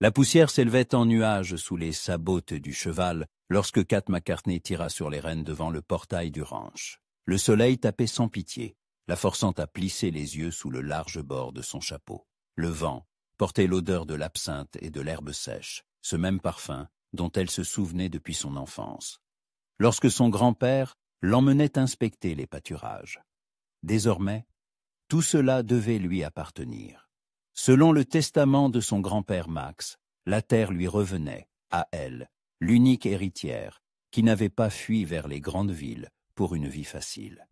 La poussière s'élevait en nuages sous les sabots du cheval lorsque Cat McCartney tira sur les rênes devant le portail du ranch. Le soleil tapait sans pitié, la forçant à plisser les yeux sous le large bord de son chapeau. Le vent portait l'odeur de l'absinthe et de l'herbe sèche, ce même parfum dont elle se souvenait depuis son enfance. Lorsque son grand-père l'emmenait inspecter les pâturages. Désormais, tout cela devait lui appartenir. Selon le testament de son grand-père Max, la terre lui revenait, à elle, l'unique héritière, qui n'avait pas fui vers les grandes villes pour une vie facile.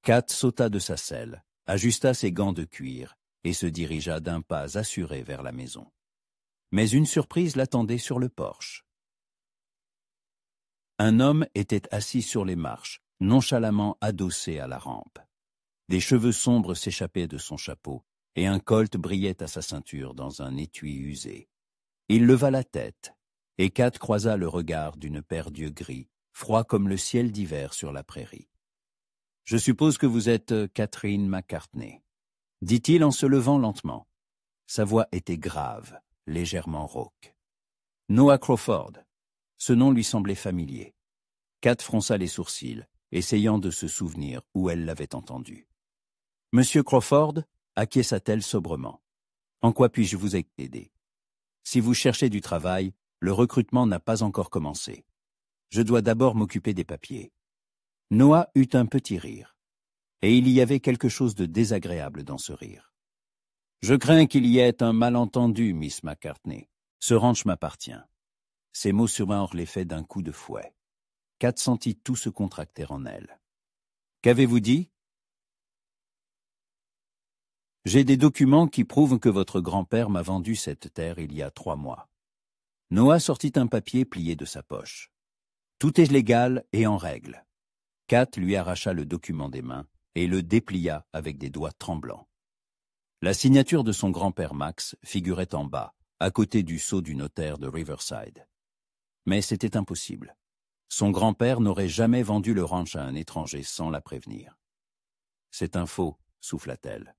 Cat sauta de sa selle, ajusta ses gants de cuir et se dirigea d'un pas assuré vers la maison. Mais une surprise l'attendait sur le porche. Un homme était assis sur les marches, nonchalamment adossé à la rampe. Des cheveux sombres s'échappaient de son chapeau, et un colt brillait à sa ceinture dans un étui usé. Il leva la tête, et Cat croisa le regard d'une paire d'yeux gris, froids comme le ciel d'hiver sur la prairie. « Je suppose que vous êtes Catherine McCartney, » dit-il en se levant lentement. Sa voix était grave, légèrement rauque. « Noah Crawford. » Ce nom lui semblait familier. Cat fronça les sourcils, essayant de se souvenir où elle l'avait entendu. « Monsieur Crawford ?» acquiesça-t-elle sobrement. « En quoi puis-je vous aider? Si vous cherchez du travail, le recrutement n'a pas encore commencé. Je dois d'abord m'occuper des papiers. » Noah eut un petit rire. Et il y avait quelque chose de désagréable dans ce rire. « Je crains qu'il y ait un malentendu, Miss McCartney. Ce ranch m'appartient. » Ces mots survinrent l'effet d'un coup de fouet. Cat sentit tout se contracter en elle. « Qu'avez-vous dit? » « J'ai des documents qui prouvent que votre grand-père m'a vendu cette terre il y a 3 mois. » Noah sortit un papier plié de sa poche. « Tout est légal et en règle. » Cat lui arracha le document des mains et le déplia avec des doigts tremblants. La signature de son grand-père Max figurait en bas, à côté du sceau du notaire de Riverside. Mais c'était impossible. Son grand-père n'aurait jamais vendu le ranch à un étranger sans la prévenir. « C'est un faux, » souffla-t-elle.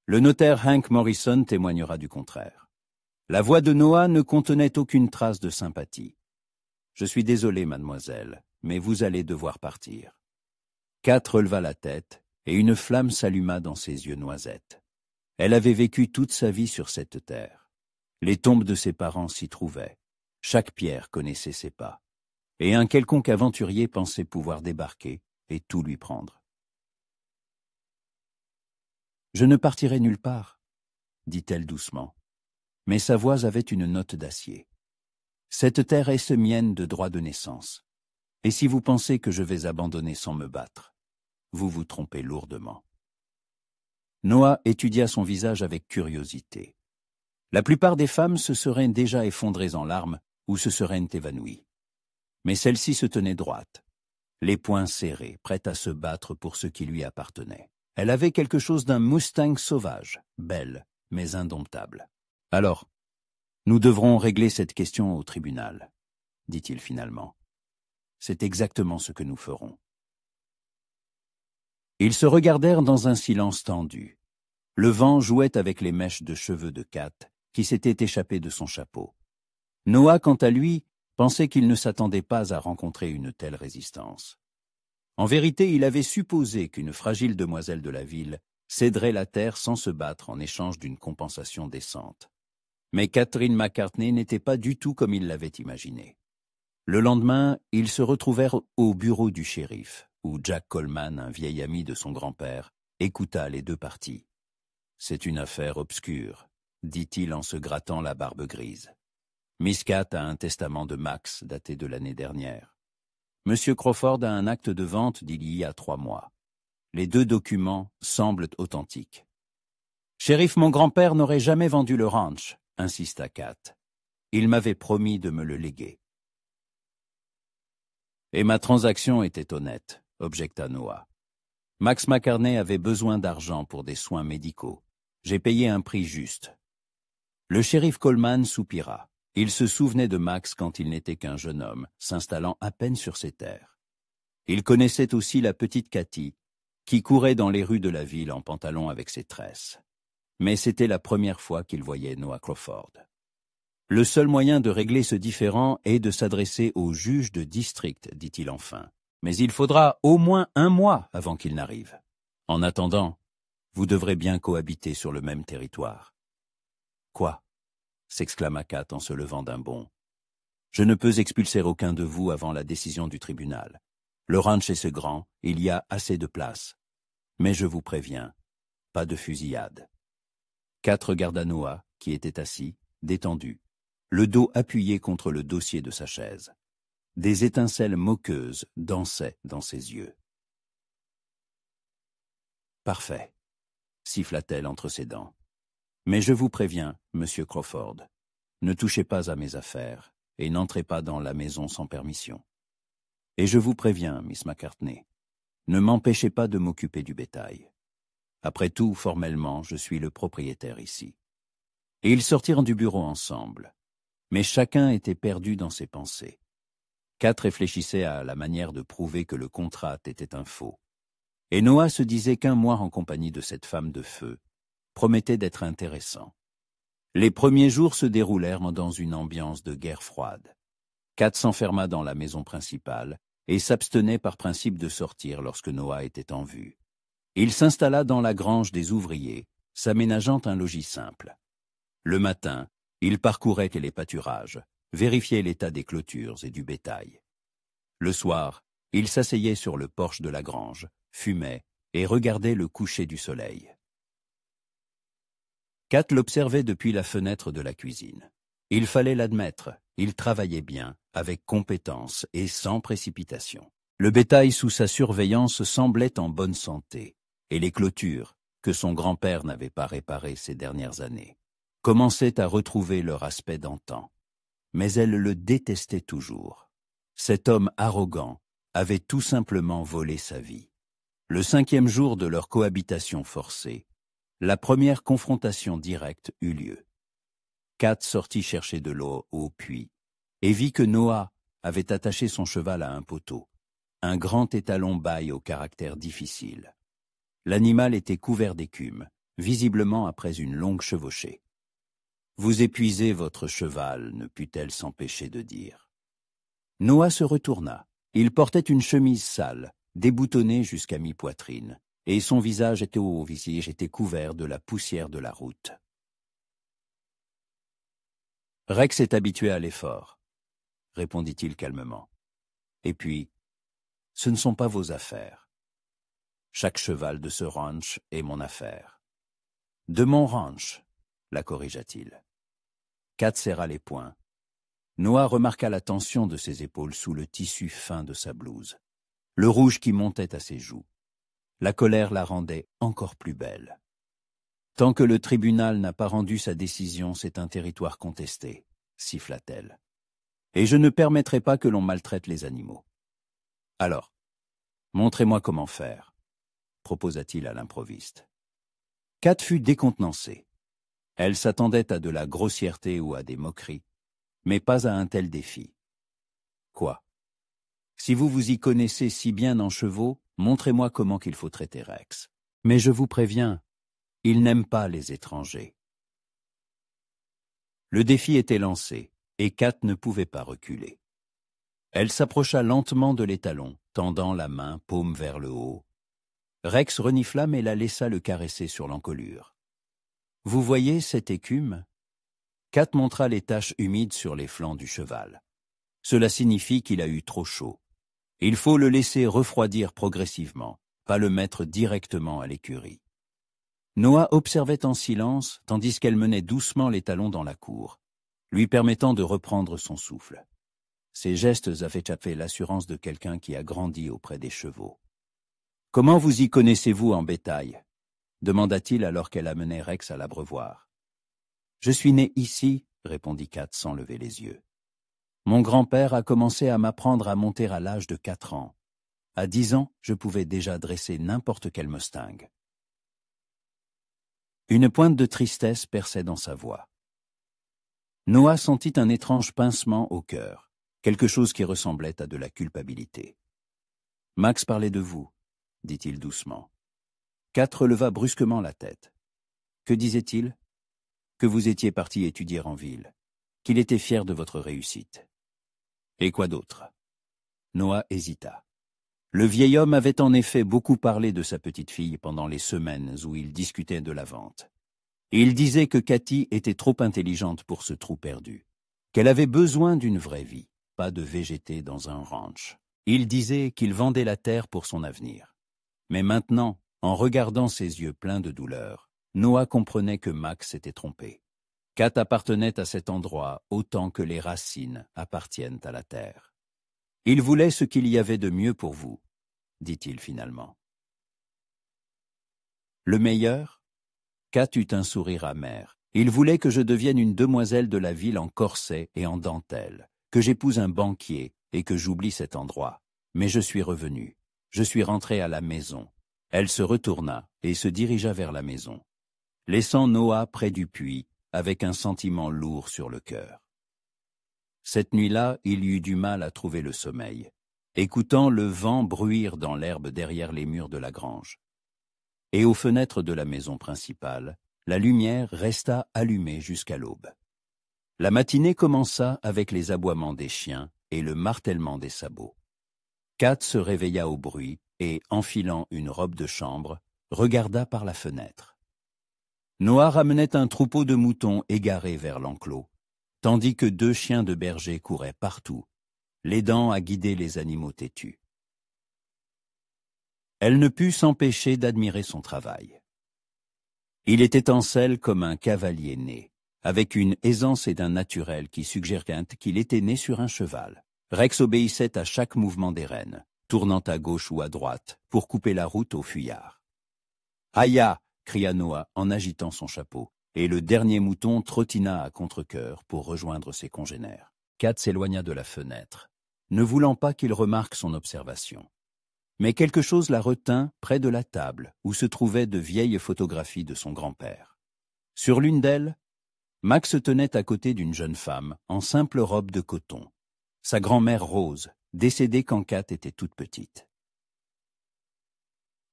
Le notaire Hank Morrison témoignera du contraire. La voix de Noah ne contenait aucune trace de sympathie. « Je suis désolé, mademoiselle, mais vous allez devoir partir. » Cat releva la tête, et une flamme s'alluma dans ses yeux noisettes. Elle avait vécu toute sa vie sur cette terre. Les tombes de ses parents s'y trouvaient. Chaque pierre connaissait ses pas. Et un quelconque aventurier pensait pouvoir débarquer et tout lui prendre. « Je ne partirai nulle part, » dit-elle doucement. Mais sa voix avait une note d'acier. « Cette terre est mienne de droit de naissance. Et si vous pensez que je vais abandonner sans me battre, vous vous trompez lourdement. » Noah étudia son visage avec curiosité. La plupart des femmes se seraient déjà effondrées en larmes ou se seraient évanouies. Mais celle-ci se tenait droite, les poings serrés, prête à se battre pour ce qui lui appartenait. Elle avait quelque chose d'un Mustang sauvage, belle, mais indomptable. « Alors, nous devrons régler cette question au tribunal, » dit-il finalement. « C'est exactement ce que nous ferons. » Ils se regardèrent dans un silence tendu. Le vent jouait avec les mèches de cheveux de Cat qui s'étaient échappées de son chapeau. Noah, quant à lui, pensait qu'il ne s'attendait pas à rencontrer une telle résistance. En vérité, il avait supposé qu'une fragile demoiselle de la ville céderait la terre sans se battre en échange d'une compensation décente. Mais Catherine McCartney n'était pas du tout comme il l'avait imaginé. Le lendemain, ils se retrouvèrent au bureau du shérif, où Jack Coleman, un vieil ami de son grand-père, écouta les deux parties. « C'est une affaire obscure, » dit-il en se grattant la barbe grise. « Miss Cat a un testament de Max daté de l'année dernière. Monsieur Crawford a un acte de vente d'il y a 3 mois. Les 2 documents semblent authentiques. »« Shérif, mon grand-père n'aurait jamais vendu le ranch, » insista Cat. « Il m'avait promis de me le léguer. »« Et ma transaction était honnête, » objecta Noah. « Max McCartney avait besoin d'argent pour des soins médicaux. J'ai payé un prix juste. » Le shérif Coleman soupira. Il se souvenait de Max quand il n'était qu'un jeune homme, s'installant à peine sur ses terres. Il connaissait aussi la petite Cathy, qui courait dans les rues de la ville en pantalon avec ses tresses. Mais c'était la première fois qu'il voyait Noah Crawford. Le seul moyen de régler ce différend est de s'adresser au juge de district, dit-il enfin. Mais il faudra au moins 1 mois avant qu'il n'arrive. En attendant, vous devrez bien cohabiter sur le même territoire. Quoi? S'exclama Kat en se levant d'un bond. Je ne peux expulser aucun de vous avant la décision du tribunal. Le ranch est ce grand, il y a assez de place. Mais je vous préviens, pas de fusillade. Kat regarda Noah, qui était assis, détendu, le dos appuyé contre le dossier de sa chaise. Des étincelles moqueuses dansaient dans ses yeux. Parfait, siffla-t-elle entre ses dents. Mais je vous préviens, monsieur Crawford, ne touchez pas à mes affaires et n'entrez pas dans la maison sans permission. Et je vous préviens, Miss McCartney, ne m'empêchez pas de m'occuper du bétail. Après tout, formellement, je suis le propriétaire ici. Et ils sortirent du bureau ensemble, mais chacun était perdu dans ses pensées. Kat réfléchissait à la manière de prouver que le contrat était un faux. Et Noah se disait qu'1 mois en compagnie de cette femme de feu promettait d'être intéressant. Les premiers jours se déroulèrent dans une ambiance de guerre froide. Kat s'enferma dans la maison principale et s'abstenait par principe de sortir lorsque Noah était en vue. Il s'installa dans la grange des ouvriers, s'aménageant un logis simple. Le matin, il parcourait les pâturages, vérifiait l'état des clôtures et du bétail. Le soir, il s'asseyait sur le porche de la grange, fumait et regardait le coucher du soleil. Kat l'observait depuis la fenêtre de la cuisine. Il fallait l'admettre, il travaillait bien, avec compétence et sans précipitation. Le bétail sous sa surveillance semblait en bonne santé, et les clôtures, que son grand-père n'avait pas réparées ces dernières années, commençaient à retrouver leur aspect d'antan. Mais elle le détestait toujours. Cet homme arrogant avait tout simplement volé sa vie. Le 5e jour de leur cohabitation forcée, la première confrontation directe eut lieu. Kat sortit chercher de l'eau au puits et vit que Noah avait attaché son cheval à un poteau, un grand étalon bail au caractère difficile. L'animal était couvert d'écume, visiblement après une longue chevauchée. « Vous épuisez votre cheval », ne put-elle s'empêcher de dire. Noah se retourna. Il portait une chemise sale, déboutonnée jusqu'à mi-poitrine, et son visage était couvert de la poussière de la route. « Rex est habitué à l'effort, » répondit-il calmement. « Et puis, ce ne sont pas vos affaires. Chaque cheval de ce ranch est mon affaire. »« De mon ranch, » la corrigea-t-il. Kat serra les poings. Noah remarqua la tension de ses épaules sous le tissu fin de sa blouse, le rouge qui montait à ses joues. La colère la rendait encore plus belle. Tant que le tribunal n'a pas rendu sa décision, c'est un territoire contesté, siffla-t-elle. Et je ne permettrai pas que l'on maltraite les animaux. Alors, montrez-moi comment faire, proposa-t-il à l'improviste. Kat fut décontenancée. Elle s'attendait à de la grossièreté ou à des moqueries, mais pas à un tel défi. Quoi? Si vous vous y connaissez si bien en chevaux, montrez-moi comment qu'il faut traiter Rex. Mais je vous préviens, il n'aime pas les étrangers. Le défi était lancé, et Kat ne pouvait pas reculer. Elle s'approcha lentement de l'étalon, tendant la main, paume vers le haut. Rex renifla mais la laissa le caresser sur l'encolure. « Vous voyez cette écume ?» Kat montra les taches humides sur les flancs du cheval. Cela signifie qu'il a eu trop chaud. Il faut le laisser refroidir progressivement, pas le mettre directement à l'écurie. Noah observait en silence, tandis qu'elle menait doucement l'étalon dans la cour, lui permettant de reprendre son souffle. Ses gestes avaient échappé l'assurance de quelqu'un qui a grandi auprès des chevaux. « Comment vous y connaissez-vous en bétail ?» demanda-t-il alors qu'elle amenait Rex à l'abreuvoir. « Je suis né ici, » répondit Kat sans lever les yeux. « Mon grand-père a commencé à m'apprendre à monter à l'âge de 4 ans. À 10 ans, je pouvais déjà dresser n'importe quel Mustang. » Une pointe de tristesse perçait dans sa voix. Noah sentit un étrange pincement au cœur, quelque chose qui ressemblait à de la culpabilité. « Max parlait de vous, » dit-il doucement. Kat releva brusquement la tête. « Que disait-il ? » « Que vous étiez parti étudier en ville. qu'il était fier de votre réussite. Et quoi d'autre? Noah hésita. Le vieil homme avait en effet beaucoup parlé de sa petite-fille pendant les semaines où ils discutaient de la vente. Il disait que Cathy était trop intelligente pour ce trou perdu, qu'elle avait besoin d'une vraie vie, pas de végéter dans un ranch. Il disait qu'il vendait la terre pour son avenir. Mais maintenant, en regardant ses yeux pleins de douleur, Noah comprenait que Max s'était trompé. Kat appartenait à cet endroit autant que les racines appartiennent à la terre. Il voulait ce qu'il y avait de mieux pour vous, dit-il finalement. Le meilleur? Kat eut un sourire amer. Il voulait que je devienne une demoiselle de la ville en corset et en dentelle, que j'épouse un banquier et que j'oublie cet endroit. Mais je suis revenu. Je suis rentré à la maison. Elle se retourna et se dirigea vers la maison, laissant Noah près du puits avec un sentiment lourd sur le cœur. Cette nuit-là, il eut du mal à trouver le sommeil, écoutant le vent bruire dans l'herbe derrière les murs de la grange. Et aux fenêtres de la maison principale, la lumière resta allumée jusqu'à l'aube. La matinée commença avec les aboiements des chiens et le martèlement des sabots. Kat se réveilla au bruit et, enfilant une robe de chambre, regarda par la fenêtre. Noah ramenait un troupeau de moutons égarés vers l'enclos, tandis que 2 chiens de berger couraient partout, l'aidant à guider les animaux têtus. Elle ne put s'empêcher d'admirer son travail. Il était en selle comme un cavalier né, avec une aisance et d'un naturel qui suggéraient qu'il était né sur un cheval. Rex obéissait à chaque mouvement des rênes, tournant à gauche ou à droite pour couper la route aux fuyards. « Aïe !» cria Noah en agitant son chapeau, et le dernier mouton trottina à contre-cœur pour rejoindre ses congénères. Kat s'éloigna de la fenêtre, ne voulant pas qu'il remarque son observation. Mais quelque chose la retint près de la table où se trouvaient de vieilles photographies de son grand-père. Sur l'une d'elles, Max se tenait à côté d'une jeune femme en simple robe de coton, sa grand-mère Rose, décédée quand Kat était toute petite.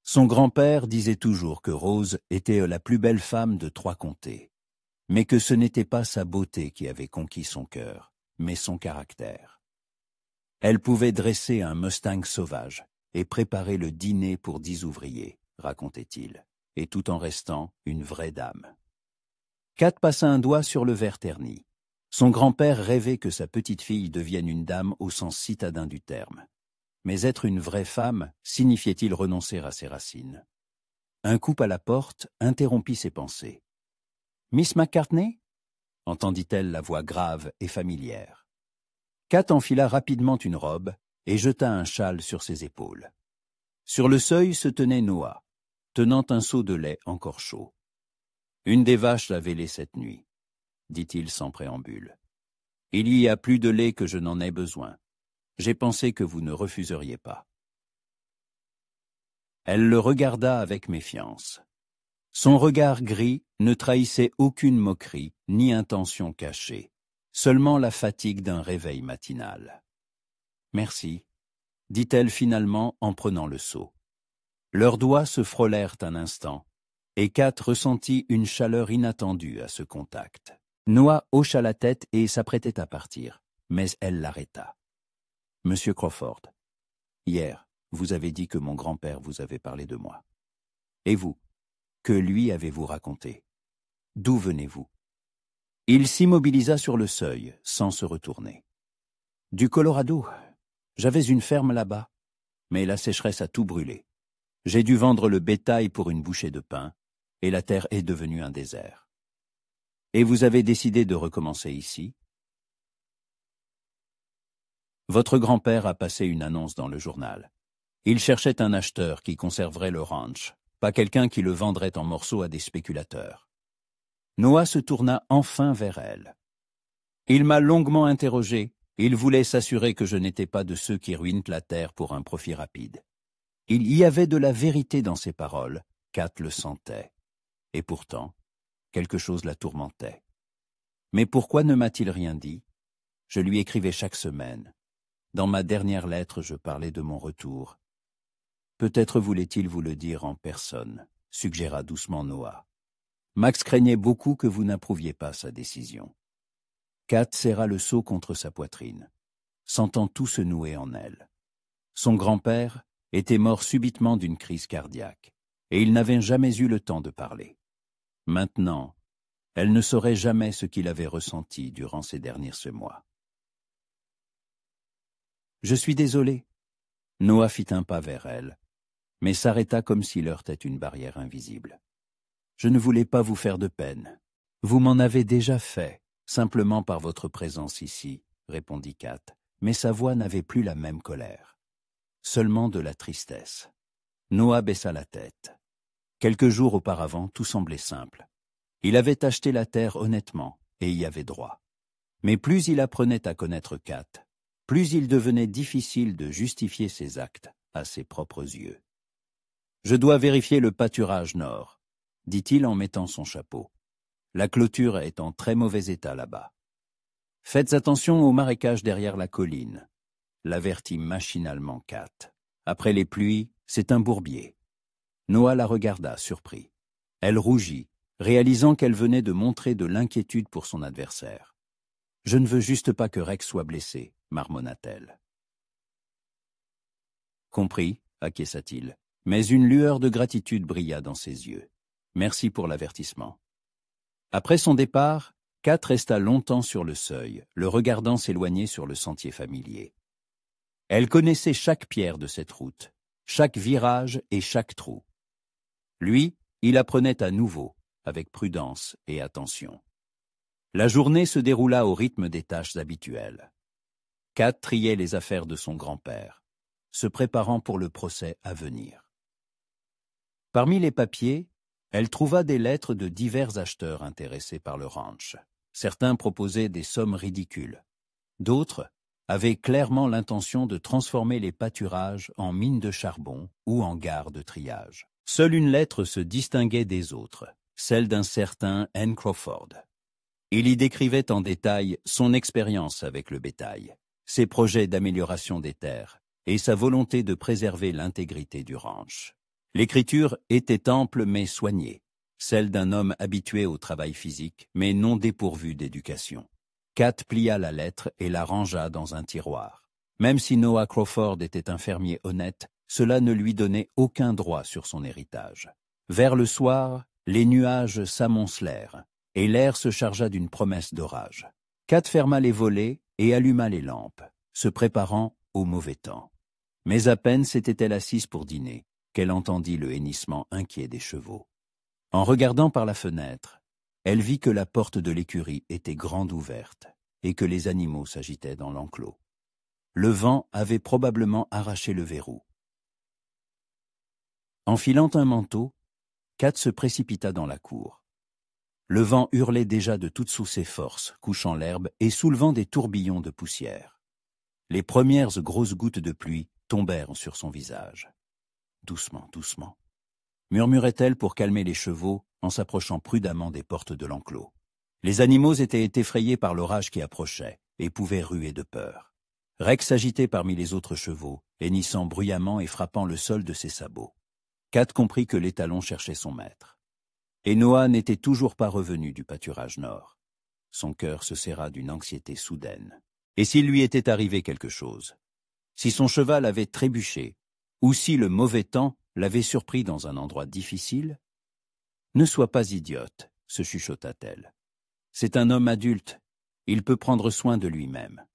Son grand-père disait toujours que Rose était la plus belle femme de 3 comtés, mais que ce n'était pas sa beauté qui avait conquis son cœur, mais son caractère. Elle pouvait dresser un Mustang sauvage et préparer le dîner pour 10 ouvriers, racontait-il, et tout en restant une vraie dame. Kat passa un doigt sur le verre terni. Son grand-père rêvait que sa petite-fille devienne une dame au sens citadin du terme. Mais être une vraie femme signifiait-il renoncer à ses racines? Un coup à la porte interrompit ses pensées. « Miss McCartney » entendit-elle la voix grave et familière. Kat enfila rapidement une robe et jeta un châle sur ses épaules. Sur le seuil se tenait Noah, tenant un seau de lait encore chaud. « Une des vaches l'a vélé cette nuit, » dit-il sans préambule. « Il y a plus de lait que je n'en ai besoin. J'ai pensé que vous ne refuseriez pas. » Elle le regarda avec méfiance. Son regard gris ne trahissait aucune moquerie ni intention cachée, seulement la fatigue d'un réveil matinal. « Merci, » dit-elle finalement en prenant le seau. Leurs doigts se frôlèrent un instant, et Kat ressentit une chaleur inattendue à ce contact. Noah hocha la tête et s'apprêtait à partir, mais elle l'arrêta. « Monsieur Crawford, hier, vous avez dit que mon grand-père vous avait parlé de moi. Et vous, que lui avez-vous raconté? D'où venez-vous » Il s'immobilisa sur le seuil, sans se retourner. « Du Colorado. J'avais une ferme là-bas, mais la sécheresse a tout brûlé. J'ai dû vendre le bétail pour une bouchée de pain, et la terre est devenue un désert. Et vous avez décidé de recommencer ici? Votre grand-père a passé une annonce dans le journal. Il cherchait un acheteur qui conserverait le ranch, pas quelqu'un qui le vendrait en morceaux à des spéculateurs. » Noah se tourna enfin vers elle. « Il m'a longuement interrogé. Il voulait s'assurer que je n'étais pas de ceux qui ruinent la terre pour un profit rapide. Il y avait de la vérité dans ses paroles, Kat le sentait. Et pourtant, quelque chose la tourmentait. Mais pourquoi ne m'a-t-il rien dit? Je lui écrivais chaque semaine. Dans ma dernière lettre, je parlais de mon retour. Peut-être voulait-il vous le dire en personne, suggéra doucement Noah. Max craignait beaucoup que vous n'approuviez pas sa décision. Kat serra le seau contre sa poitrine, sentant tout se nouer en elle. Son grand-père était mort subitement d'une crise cardiaque, et il n'avait jamais eu le temps de parler. Maintenant, elle ne saurait jamais ce qu'il avait ressenti durant ces derniers mois. « Je suis désolé. » Noah fit un pas vers elle, mais s'arrêta comme s'il heurtait une barrière invisible. « Je ne voulais pas vous faire de peine. Vous m'en avez déjà fait, simplement par votre présence ici, » répondit Kat, mais sa voix n'avait plus la même colère. Seulement de la tristesse. Noah baissa la tête. Quelques jours auparavant, tout semblait simple. Il avait acheté la terre honnêtement, et y avait droit. Mais plus il apprenait à connaître Kat, plus il devenait difficile de justifier ses actes à ses propres yeux. « Je dois vérifier le pâturage nord, » dit-il en mettant son chapeau. « La clôture est en très mauvais état là-bas. »« Faites attention au marécage derrière la colline, » l'avertit machinalement Kat. « Après les pluies, c'est un bourbier. » Noah la regarda, surpris. Elle rougit, réalisant qu'elle venait de montrer de l'inquiétude pour son adversaire. « Je ne veux juste pas que Rex soit blessé, » marmonna-t-elle. « Compris, » acquiesça-t-il, mais une lueur de gratitude brilla dans ses yeux. « Merci pour l'avertissement. » Après son départ, Kat resta longtemps sur le seuil, le regardant s'éloigner sur le sentier familier. Elle connaissait chaque pierre de cette route, chaque virage et chaque trou. Lui, il apprenait à nouveau, avec prudence et attention. La journée se déroula au rythme des tâches habituelles. Kat triait les affaires de son grand-père, se préparant pour le procès à venir. Parmi les papiers, elle trouva des lettres de divers acheteurs intéressés par le ranch. Certains proposaient des sommes ridicules. D'autres avaient clairement l'intention de transformer les pâturages en mines de charbon ou en gares de triage. Seule une lettre se distinguait des autres, celle d'un certain N. Crawford. Il y décrivait en détail son expérience avec le bétail, ses projets d'amélioration des terres et sa volonté de préserver l'intégrité du ranch. L'écriture était ample mais soignée, celle d'un homme habitué au travail physique mais non dépourvu d'éducation. Kat plia la lettre et la rangea dans un tiroir. Même si Noah Crawford était un fermier honnête, cela ne lui donnait aucun droit sur son héritage. Vers le soir, les nuages s'amoncelèrent et l'air se chargea d'une promesse d'orage. Kat ferma les volets et alluma les lampes, se préparant au mauvais temps. Mais à peine s'était-elle assise pour dîner qu'elle entendit le hennissement inquiet des chevaux. En regardant par la fenêtre, elle vit que la porte de l'écurie était grande ouverte et que les animaux s'agitaient dans l'enclos. Le vent avait probablement arraché le verrou. Enfilant un manteau, Kat se précipita dans la cour. Le vent hurlait déjà de toutes ses forces, couchant l'herbe et soulevant des tourbillons de poussière. Les premières grosses gouttes de pluie tombèrent sur son visage. « Doucement, doucement », murmurait-elle pour calmer les chevaux en s'approchant prudemment des portes de l'enclos. Les animaux étaient effrayés par l'orage qui approchait et pouvaient ruer de peur. Rex s'agitait parmi les autres chevaux, hennissant bruyamment et frappant le sol de ses sabots. Kat comprit que l'étalon cherchait son maître. Et Noah n'était toujours pas revenu du pâturage nord. Son cœur se serra d'une anxiété soudaine. Et s'il lui était arrivé quelque chose? Si son cheval avait trébuché, ou si le mauvais temps l'avait surpris dans un endroit difficile? Ne sois pas idiote, se chuchota-t-elle. C'est un homme adulte, il peut prendre soin de lui-même.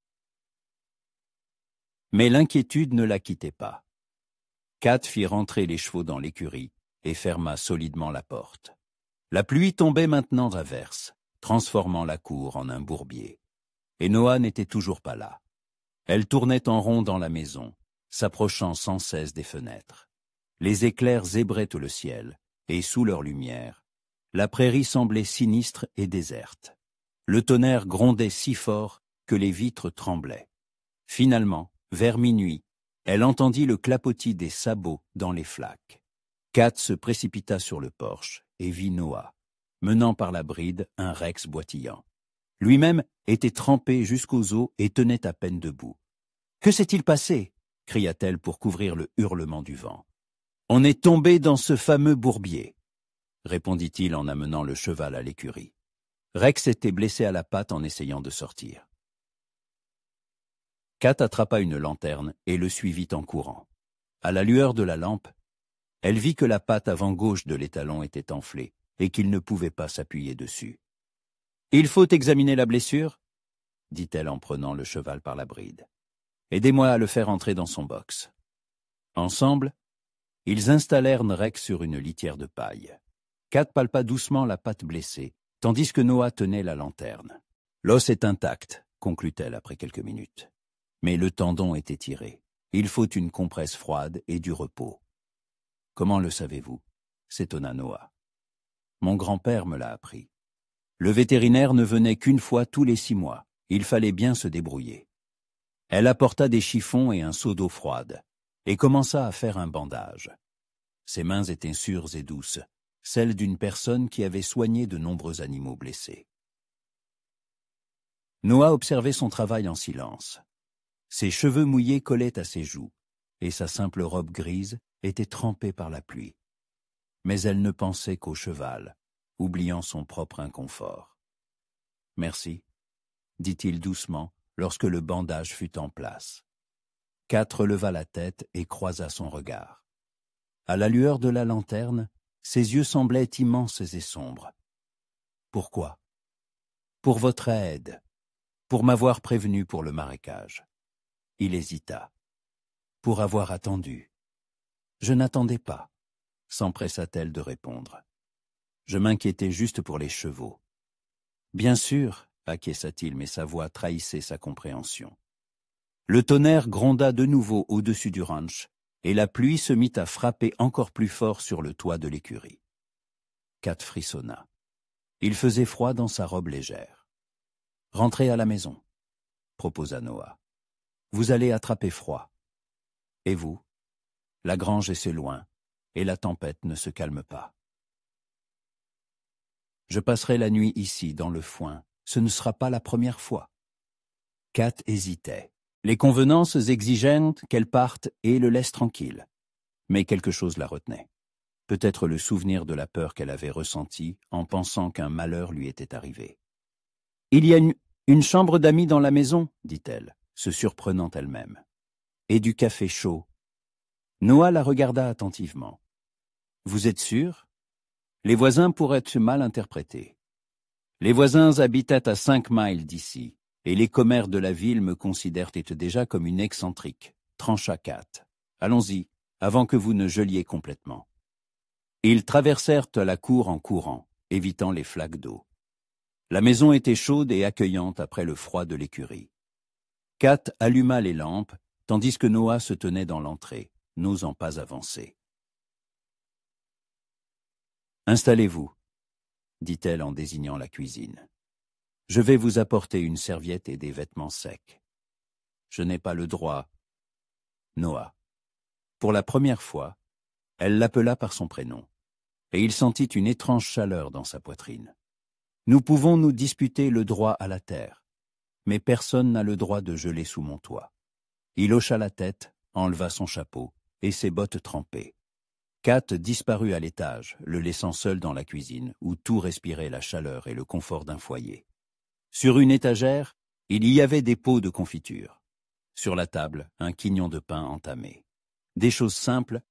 Mais l'inquiétude ne la quittait pas. Kat fit rentrer les chevaux dans l'écurie et ferma solidement la porte. La pluie tombait maintenant à verse, transformant la cour en un bourbier. Et Noah n'était toujours pas là. Elle tournait en rond dans la maison, s'approchant sans cesse des fenêtres. Les éclairs zébraient tout le ciel, et sous leur lumière, la prairie semblait sinistre et déserte. Le tonnerre grondait si fort que les vitres tremblaient. Finalement, vers minuit, elle entendit le clapotis des sabots dans les flaques. Kat se précipita sur le porche et vit Noah, menant par la bride un Rex boitillant. Lui-même était trempé jusqu'aux os et tenait à peine debout. « Que s'est-il passé » cria-t-elle pour couvrir le hurlement du vent. « On est tombé dans ce fameux bourbier » répondit-il en amenant le cheval à l'écurie. Rex était blessé à la patte en essayant de sortir. Kat attrapa une lanterne et le suivit en courant. À la lueur de la lampe, elle vit que la patte avant gauche de l'étalon était enflée et qu'il ne pouvait pas s'appuyer dessus. « Il faut examiner la blessure ?» dit-elle en prenant le cheval par la bride. « Aidez-moi à le faire entrer dans son box. » Ensemble, ils installèrent Rex sur une litière de paille. Kat palpa doucement la patte blessée, tandis que Noah tenait la lanterne. « L'os est intact, » conclut-elle après quelques minutes. « Mais le tendon est étiré. Il faut une compresse froide et du repos. »« Comment le savez-vous » s'étonna Noah. « Mon grand-père me l'a appris. Le vétérinaire ne venait qu'une fois tous les 6 mois. Il fallait bien se débrouiller. » Elle apporta des chiffons et un seau d'eau froide, et commença à faire un bandage. Ses mains étaient sûres et douces, celles d'une personne qui avait soigné de nombreux animaux blessés. Noah observait son travail en silence. Ses cheveux mouillés collaient à ses joues, et sa simple robe grise était trempée par la pluie. Mais elle ne pensait qu'au cheval, oubliant son propre inconfort. « Merci, » dit-il doucement lorsque le bandage fut en place. Kat releva la tête et croisa son regard. À la lueur de la lanterne, ses yeux semblaient immenses et sombres. « Pourquoi ?»« Pour votre aide, pour m'avoir prévenu pour le marécage. » Il hésita. « Pour avoir attendu. »« Je n'attendais pas, » s'empressa-t-elle de répondre. « Je m'inquiétais juste pour les chevaux. »« Bien sûr, » acquiesça-t-il, mais sa voix trahissait sa compréhension. Le tonnerre gronda de nouveau au-dessus du ranch, et la pluie se mit à frapper encore plus fort sur le toit de l'écurie. Kat frissonna. Il faisait froid dans sa robe légère. « Rentrez à la maison, » proposa Noah. « Vous allez attraper froid. Et vous ? La grange est si loin, et la tempête ne se calme pas. »« Je passerai la nuit ici, dans le foin. Ce ne sera pas la première fois. » Kat hésitait. Les convenances exigeaient qu'elle parte et le laisse tranquille. Mais quelque chose la retenait. Peut-être le souvenir de la peur qu'elle avait ressentie en pensant qu'un malheur lui était arrivé. « Il y a une chambre d'amis dans la maison, » dit-elle, se surprenant elle-même. « Et du café chaud. » Noah la regarda attentivement. « Vous êtes sûr ? Les voisins pourraient être mal interprétés. Les voisins habitaient à 5 miles d'ici, et les commères de la ville me considèrent déjà comme une excentrique, trancha Kat. Allons-y, avant que vous ne geliez complètement. » Ils traversèrent la cour en courant, évitant les flaques d'eau. La maison était chaude et accueillante après le froid de l'écurie. Kat alluma les lampes, tandis que Noah se tenait dans l'entrée, n'osant pas avancer. « Installez-vous, » dit-elle en désignant la cuisine. « Je vais vous apporter une serviette et des vêtements secs. Je n'ai pas le droit. » Noah. Pour la première fois, elle l'appela par son prénom, et il sentit une étrange chaleur dans sa poitrine. « Nous pouvons nous disputer le droit à la terre, mais personne n'a le droit de geler sous mon toit. » Il hocha la tête, enleva son chapeau et ses bottes trempées. Kat disparut à l'étage, le laissant seul dans la cuisine, où tout respirait la chaleur et le confort d'un foyer. Sur une étagère, il y avait des pots de confiture. Sur la table, un quignon de pain entamé. Des choses simples,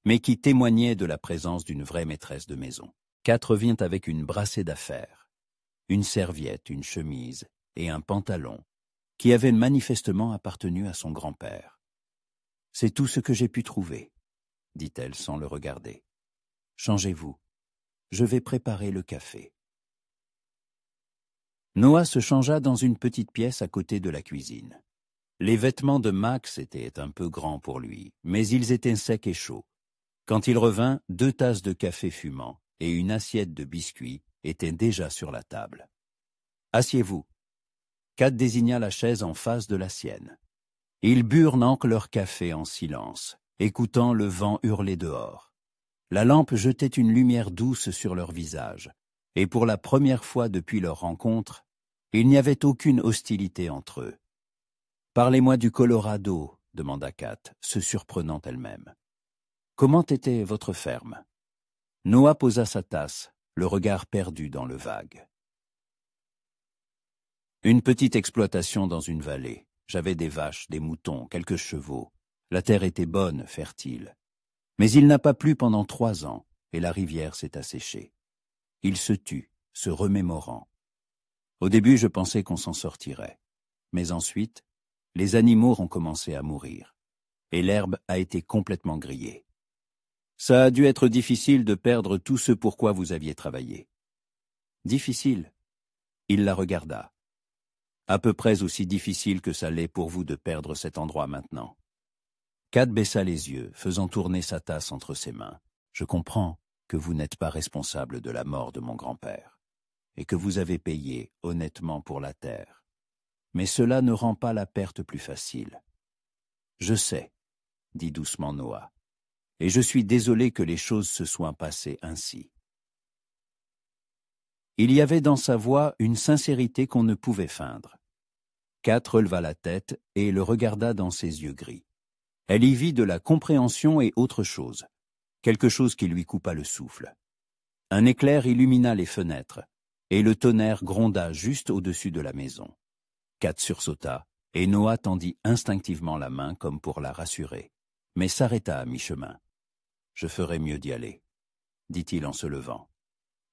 mais qui témoignaient de la présence d'une vraie maîtresse de maison. Kat revint avec une brassée d'affaires. Une serviette, une chemise et un pantalon, qui avaient manifestement appartenu à son grand-père. « C'est tout ce que j'ai pu trouver, » dit-elle sans le regarder. « Changez-vous. Je vais préparer le café. » Noah se changea dans une petite pièce à côté de la cuisine. Les vêtements de Max étaient un peu grands pour lui, mais ils étaient secs et chauds. Quand il revint, 2 tasses de café fumant et une assiette de biscuits étaient déjà sur la table. « Assieds-vous. » Kat désigna la chaise en face de la sienne. Ils burent donc leur café en silence, écoutant le vent hurler dehors. La lampe jetait une lumière douce sur leur visage, et pour la première fois depuis leur rencontre, il n'y avait aucune hostilité entre eux. « Parlez-moi du Colorado, » demanda Kat, se surprenant elle-même. « Comment était votre ferme ?» Noah posa sa tasse, le regard perdu dans le vague. Une petite exploitation dans une vallée. J'avais des vaches, des moutons, quelques chevaux. La terre était bonne, fertile. Mais il n'a pas plu pendant 3 ans, et la rivière s'est asséchée. Il se tut, se remémorant. Au début, je pensais qu'on s'en sortirait. Mais ensuite, les animaux ont commencé à mourir, et l'herbe a été complètement grillée. Ça a dû être difficile de perdre tout ce pour quoi vous aviez travaillé. Difficile. Il la regarda. À peu près aussi difficile que ça l'est pour vous de perdre cet endroit maintenant. Kat baissa les yeux, faisant tourner sa tasse entre ses mains. Je comprends que vous n'êtes pas responsable de la mort de mon grand-père, et que vous avez payé honnêtement pour la terre. Mais cela ne rend pas la perte plus facile. Je sais, dit doucement Noah, et je suis désolé que les choses se soient passées ainsi. Il y avait dans sa voix une sincérité qu'on ne pouvait feindre. Kat releva la tête et le regarda dans ses yeux gris. Elle y vit de la compréhension et autre chose, quelque chose qui lui coupa le souffle. Un éclair illumina les fenêtres, et le tonnerre gronda juste au-dessus de la maison. Kat sursauta, et Noah tendit instinctivement la main comme pour la rassurer, mais s'arrêta à mi-chemin. « Je ferais mieux d'y aller, » dit-il en se levant.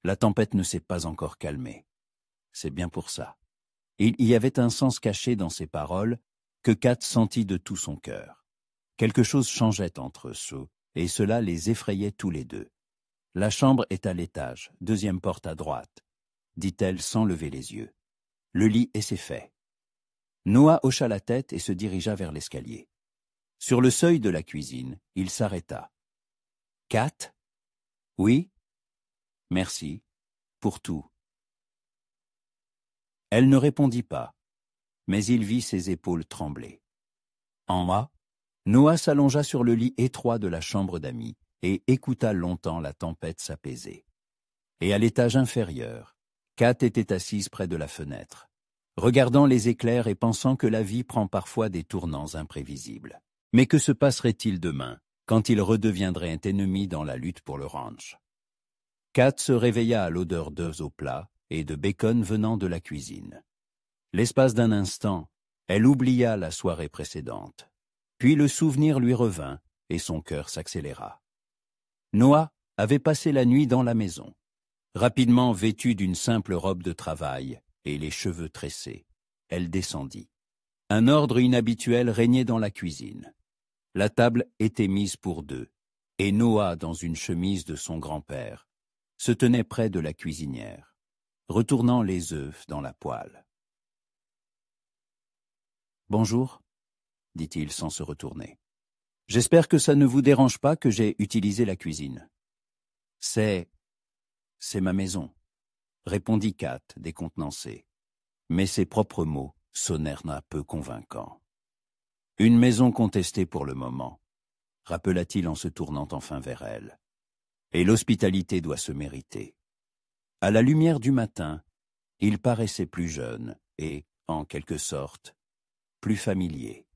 La tempête ne s'est pas encore calmée. C'est bien pour ça. Il y avait un sens caché dans ces paroles que Kat sentit de tout son cœur. Quelque chose changeait entre eux, et cela les effrayait tous les deux. « La chambre est à l'étage, 2e porte à droite, » dit-elle sans lever les yeux. « Le lit et c'est fait. » Noah hocha la tête et se dirigea vers l'escalier. Sur le seuil de la cuisine, il s'arrêta. « Kat ? Oui ? Merci. Pour tout. » Elle ne répondit pas, mais il vit ses épaules trembler. En bas, Noah s'allongea sur le lit étroit de la chambre d'amis et écouta longtemps la tempête s'apaiser. Et à l'étage inférieur, Kat était assise près de la fenêtre, regardant les éclairs et pensant que la vie prend parfois des tournants imprévisibles. Mais que se passerait-il demain, quand il redeviendrait un ennemi dans la lutte pour le ranch? Kat se réveilla à l'odeur d'œufs au plat et de bacon venant de la cuisine. L'espace d'un instant, elle oublia la soirée précédente. Puis le souvenir lui revint et son cœur s'accéléra. Noah avait passé la nuit dans la maison, rapidement vêtue d'une simple robe de travail et les cheveux tressés. Elle descendit. Un ordre inhabituel régnait dans la cuisine. La table était mise pour 2, et Noah, dans une chemise de son grand-père, se tenait près de la cuisinière, retournant les œufs dans la poêle. « Bonjour, » dit-il sans se retourner. « J'espère que ça ne vous dérange pas que j'ai utilisé la cuisine. »« C'est ma maison, » répondit Kat, décontenancée. Mais ses propres mots sonnèrent un peu convaincants. « Une maison contestée pour le moment, » rappela-t-il en se tournant enfin vers elle. « Et l'hospitalité doit se mériter. » À la lumière du matin, il paraissait plus jeune et, en quelque sorte, plus familier.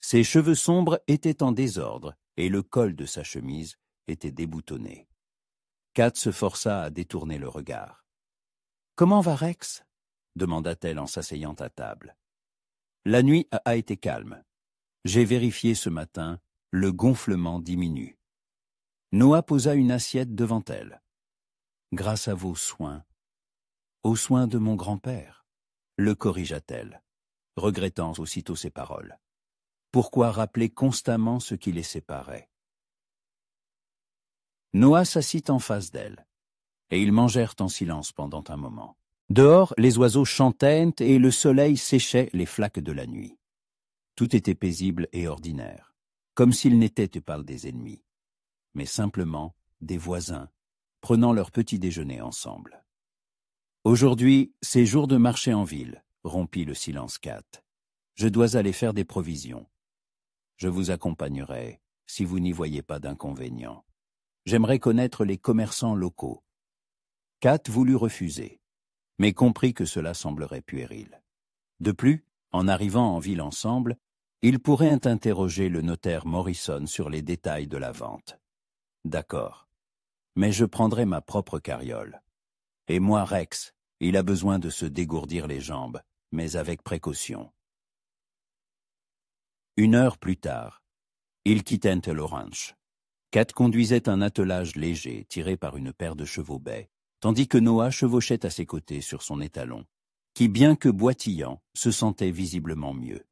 Ses cheveux sombres étaient en désordre et le col de sa chemise était déboutonné. Kat se força à détourner le regard. « Comment va Rex ?» demanda-t-elle en s'asseyant à table. « La nuit a été calme. J'ai vérifié ce matin, le gonflement diminue. » Noah posa une assiette devant elle. « Grâce à vos soins. »« Aux soins de mon grand-père » le corrigea-t-elle, regrettant aussitôt ses paroles. Pourquoi rappeler constamment ce qui les séparait? Noah s'assit en face d'elle, et ils mangèrent en silence pendant un moment. Dehors, les oiseaux chantaient et le soleil séchait les flaques de la nuit. Tout était paisible et ordinaire, comme s'ils n'étaient pas des ennemis, mais simplement des voisins, prenant leur petit déjeuner ensemble. « Aujourd'hui, c'est jour de marché en ville, » rompit le silence Kat. « Je dois aller faire des provisions. Je vous accompagnerai, si vous n'y voyez pas d'inconvénient. J'aimerais connaître les commerçants locaux. » Kat voulut refuser, mais comprit que cela semblerait puéril. De plus, en arrivant en ville ensemble, ils pourraient interroger le notaire Morrison sur les détails de la vente. « D'accord, mais je prendrai ma propre carriole. Et moi, Rex, il a besoin de se dégourdir les jambes, mais avec précaution. 1 heure plus tard, ils quittaient le ranch. Kat conduisait un attelage léger tiré par une paire de chevaux bais, tandis que Noah chevauchait à ses côtés sur son étalon, qui, bien que boitillant, se sentait visiblement mieux.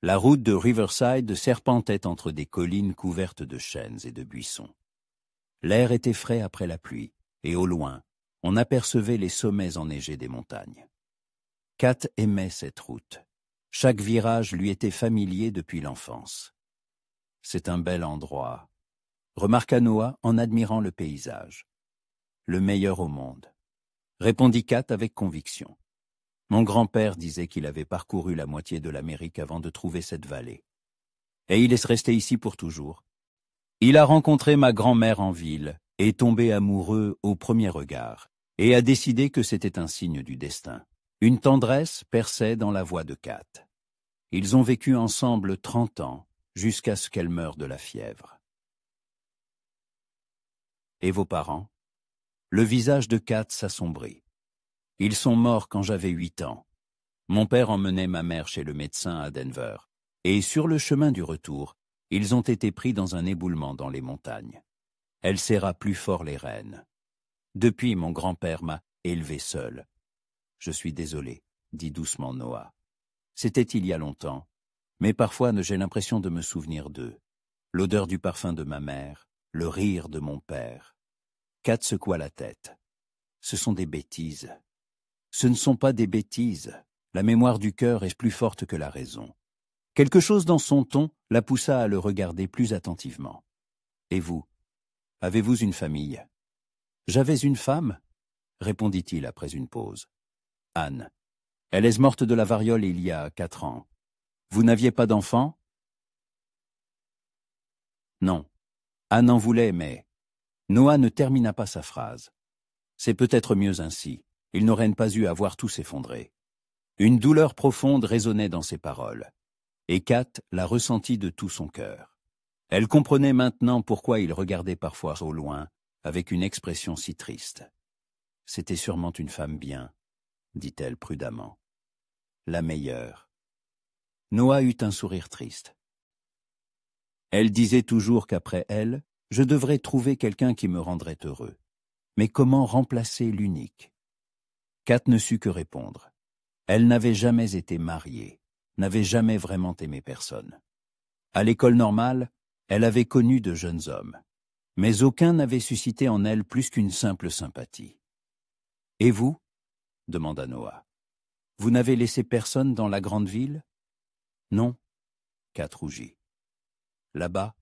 La route de Riverside serpentait entre des collines couvertes de chênes et de buissons. L'air était frais après la pluie, et au loin, on apercevait les sommets enneigés des montagnes. Kat aimait cette route. Chaque virage lui était familier depuis l'enfance. « C'est un bel endroit », remarqua Noah en admirant le paysage. « Le meilleur au monde », répondit Kat avec conviction. Mon grand-père disait qu'il avait parcouru la moitié de l'Amérique avant de trouver cette vallée. Et il est resté ici pour toujours. Il a rencontré ma grand-mère en ville, est tombé amoureux au premier regard, et a décidé que c'était un signe du destin. Une tendresse perçait dans la voix de Kat. Ils ont vécu ensemble 30 ans, jusqu'à ce qu'elle meure de la fièvre. Et vos parents? Le visage de Kat s'assombrit. Ils sont morts quand j'avais 8 ans. Mon père emmenait ma mère chez le médecin à Denver, et sur le chemin du retour, ils ont été pris dans un éboulement dans les montagnes. Elle serra plus fort les rênes. Depuis, mon grand-père m'a élevé seul. Je suis désolé, dit doucement Noah. C'était il y a longtemps, mais parfois j'ai l'impression de me souvenir d'eux. L'odeur du parfum de ma mère, le rire de mon père. Kat secoua la tête. Ce sont des bêtises. Ce ne sont pas des bêtises. La mémoire du cœur est plus forte que la raison. Quelque chose dans son ton la poussa à le regarder plus attentivement. Et vous, avez-vous une famille? J'avais une femme, répondit-il après une pause. Anne. Elle est morte de la variole il y a 4 ans. Vous n'aviez pas d'enfant? Non. Anne en voulait, mais... Noah ne termina pas sa phrase. C'est peut-être mieux ainsi. Il n'aurait pas eu à voir tout s'effondrer. Une douleur profonde résonnait dans ses paroles. Et Kat la ressentit de tout son cœur. Elle comprenait maintenant pourquoi il regardait parfois au loin, avec une expression si triste. C'était sûrement une femme bien, dit-elle prudemment. La meilleure. Noah eut un sourire triste. Elle disait toujours qu'après elle, je devrais trouver quelqu'un qui me rendrait heureux. Mais comment remplacer l'unique? Kat ne sut que répondre. Elle n'avait jamais été mariée, n'avait jamais vraiment aimé personne. À l'école normale, elle avait connu de jeunes hommes, mais aucun n'avait suscité en elle plus qu'une simple sympathie. « Et vous » demanda Noah. « Vous n'avez laissé personne dans la grande ville ?»« Non. » Kat rougit. « Là-bas,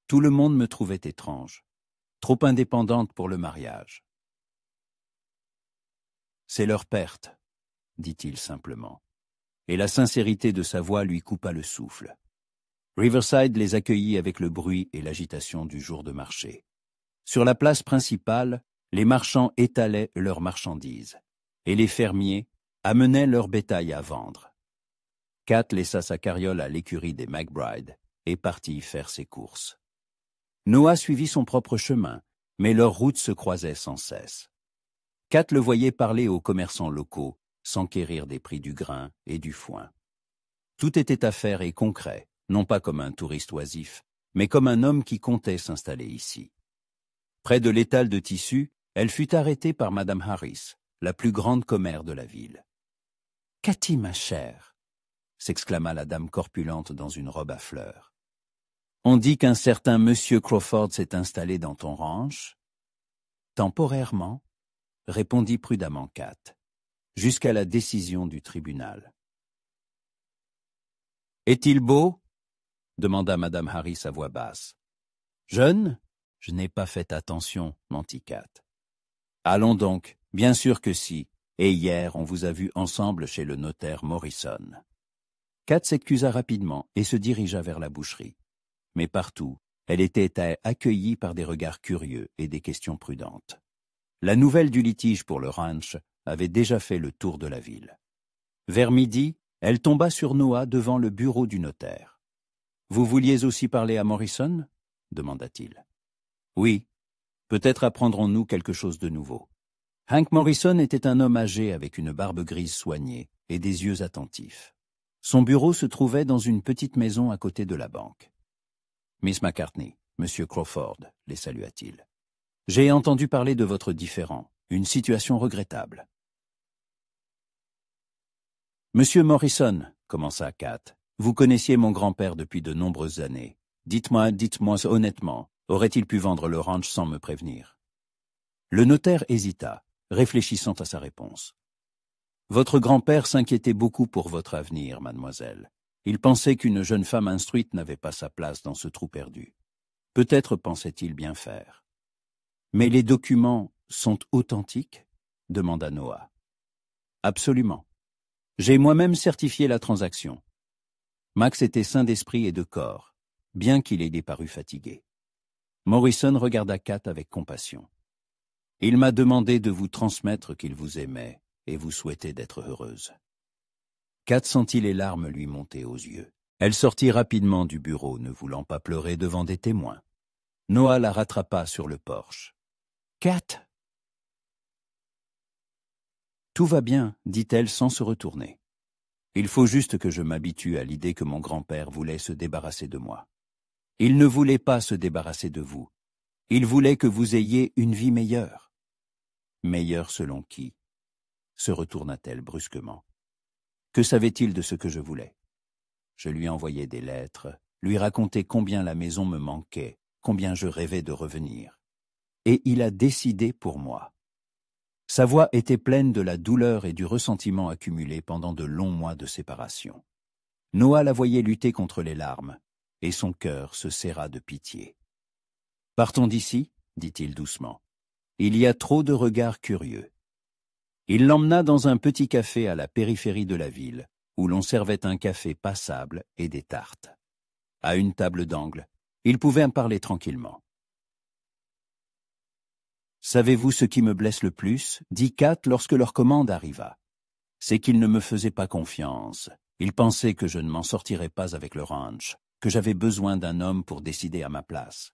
tout le monde me trouvait étrange, trop indépendante pour le mariage. »« C'est leur perte, » dit-il simplement, et la sincérité de sa voix lui coupa le souffle. Riverside les accueillit avec le bruit et l'agitation du jour de marché. Sur la place principale, les marchands étalaient leurs marchandises, et les fermiers amenaient leur bétail à vendre. Kat laissa sa carriole à l'écurie des McBride et partit faire ses courses. Noah suivit son propre chemin, mais leurs routes se croisaient sans cesse. Kat le voyait parler aux commerçants locaux, s'enquérir des prix du grain et du foin. Tout était à faire et concret, non pas comme un touriste oisif, mais comme un homme qui comptait s'installer ici. Près de l'étal de tissu, elle fut arrêtée par Madame Harris, la plus grande commère de la ville. « Cathy, ma chère !» s'exclama la dame corpulente dans une robe à fleurs. « On dit qu'un certain Monsieur Crawford s'est installé dans ton ranch ?»« Temporairement » répondit prudemment Kat, jusqu'à la décision du tribunal. « Est-il beau ?» demanda Madame Harris à voix basse. « Jeune ? Je n'ai pas fait attention, mentit Kat. « Allons donc, bien sûr que si, et hier on vous a vu ensemble chez le notaire Morrison. » Kat s'excusa rapidement et se dirigea vers la boucherie. Mais partout, elle était accueillie par des regards curieux et des questions prudentes. La nouvelle du litige pour le ranch avait déjà fait le tour de la ville. Vers midi, elle tomba sur Noah devant le bureau du notaire. « Vous vouliez aussi parler à Morrison ?» demanda-t-il. « Oui. Peut-être apprendrons-nous quelque chose de nouveau. » Hank Morrison était un homme âgé avec une barbe grise soignée et des yeux attentifs. Son bureau se trouvait dans une petite maison à côté de la banque. « Miss McCartney, Monsieur Crawford, les salua-t-il. J'ai entendu parler de votre différend, une situation regrettable. » « Monsieur Morrison, commença Kat, vous connaissiez mon grand-père depuis de nombreuses années. Dites-moi honnêtement, aurait-il pu vendre le ranch sans me prévenir ?» Le notaire hésita, réfléchissant à sa réponse. « Votre grand-père s'inquiétait beaucoup pour votre avenir, mademoiselle. Il pensait qu'une jeune femme instruite n'avait pas sa place dans ce trou perdu. Peut-être pensait-il bien faire. »« Mais les documents sont authentiques ?» demanda Noah. « Absolument. J'ai moi-même certifié la transaction. » Max était sain d'esprit et de corps, bien qu'il ait paru fatigué. Morrison regarda Kat avec compassion. « Il m'a demandé de vous transmettre qu'il vous aimait et vous souhaitait d'être heureuse. » Kat sentit les larmes lui monter aux yeux. Elle sortit rapidement du bureau, ne voulant pas pleurer devant des témoins. Noah la rattrapa sur le porche. « Kat !»« Tout va bien, dit-elle sans se retourner. Il faut juste que je m'habitue à l'idée que mon grand-père voulait se débarrasser de moi. Il ne voulait pas se débarrasser de vous. Il voulait que vous ayez une vie meilleure. » « Meilleure selon qui ?» se retourna-t-elle brusquement. « Que savait-il de ce que je voulais ? Je lui envoyais des lettres, lui racontais combien la maison me manquait, combien je rêvais de revenir. Et il a décidé pour moi. » Sa voix était pleine de la douleur et du ressentiment accumulés pendant de longs mois de séparation. Noah la voyait lutter contre les larmes, et son cœur se serra de pitié. « Partons d'ici, dit-il doucement. Il y a trop de regards curieux. » Il l'emmena dans un petit café à la périphérie de la ville, où l'on servait un café passable et des tartes. À une table d'angle, ils pouvaient en parler tranquillement. « Savez-vous ce qui me blesse le plus ?» dit Kat lorsque leur commande arriva. « C'est qu'il ne me faisait pas confiance. Il pensait que je ne m'en sortirais pas avec le ranch, que j'avais besoin d'un homme pour décider à ma place.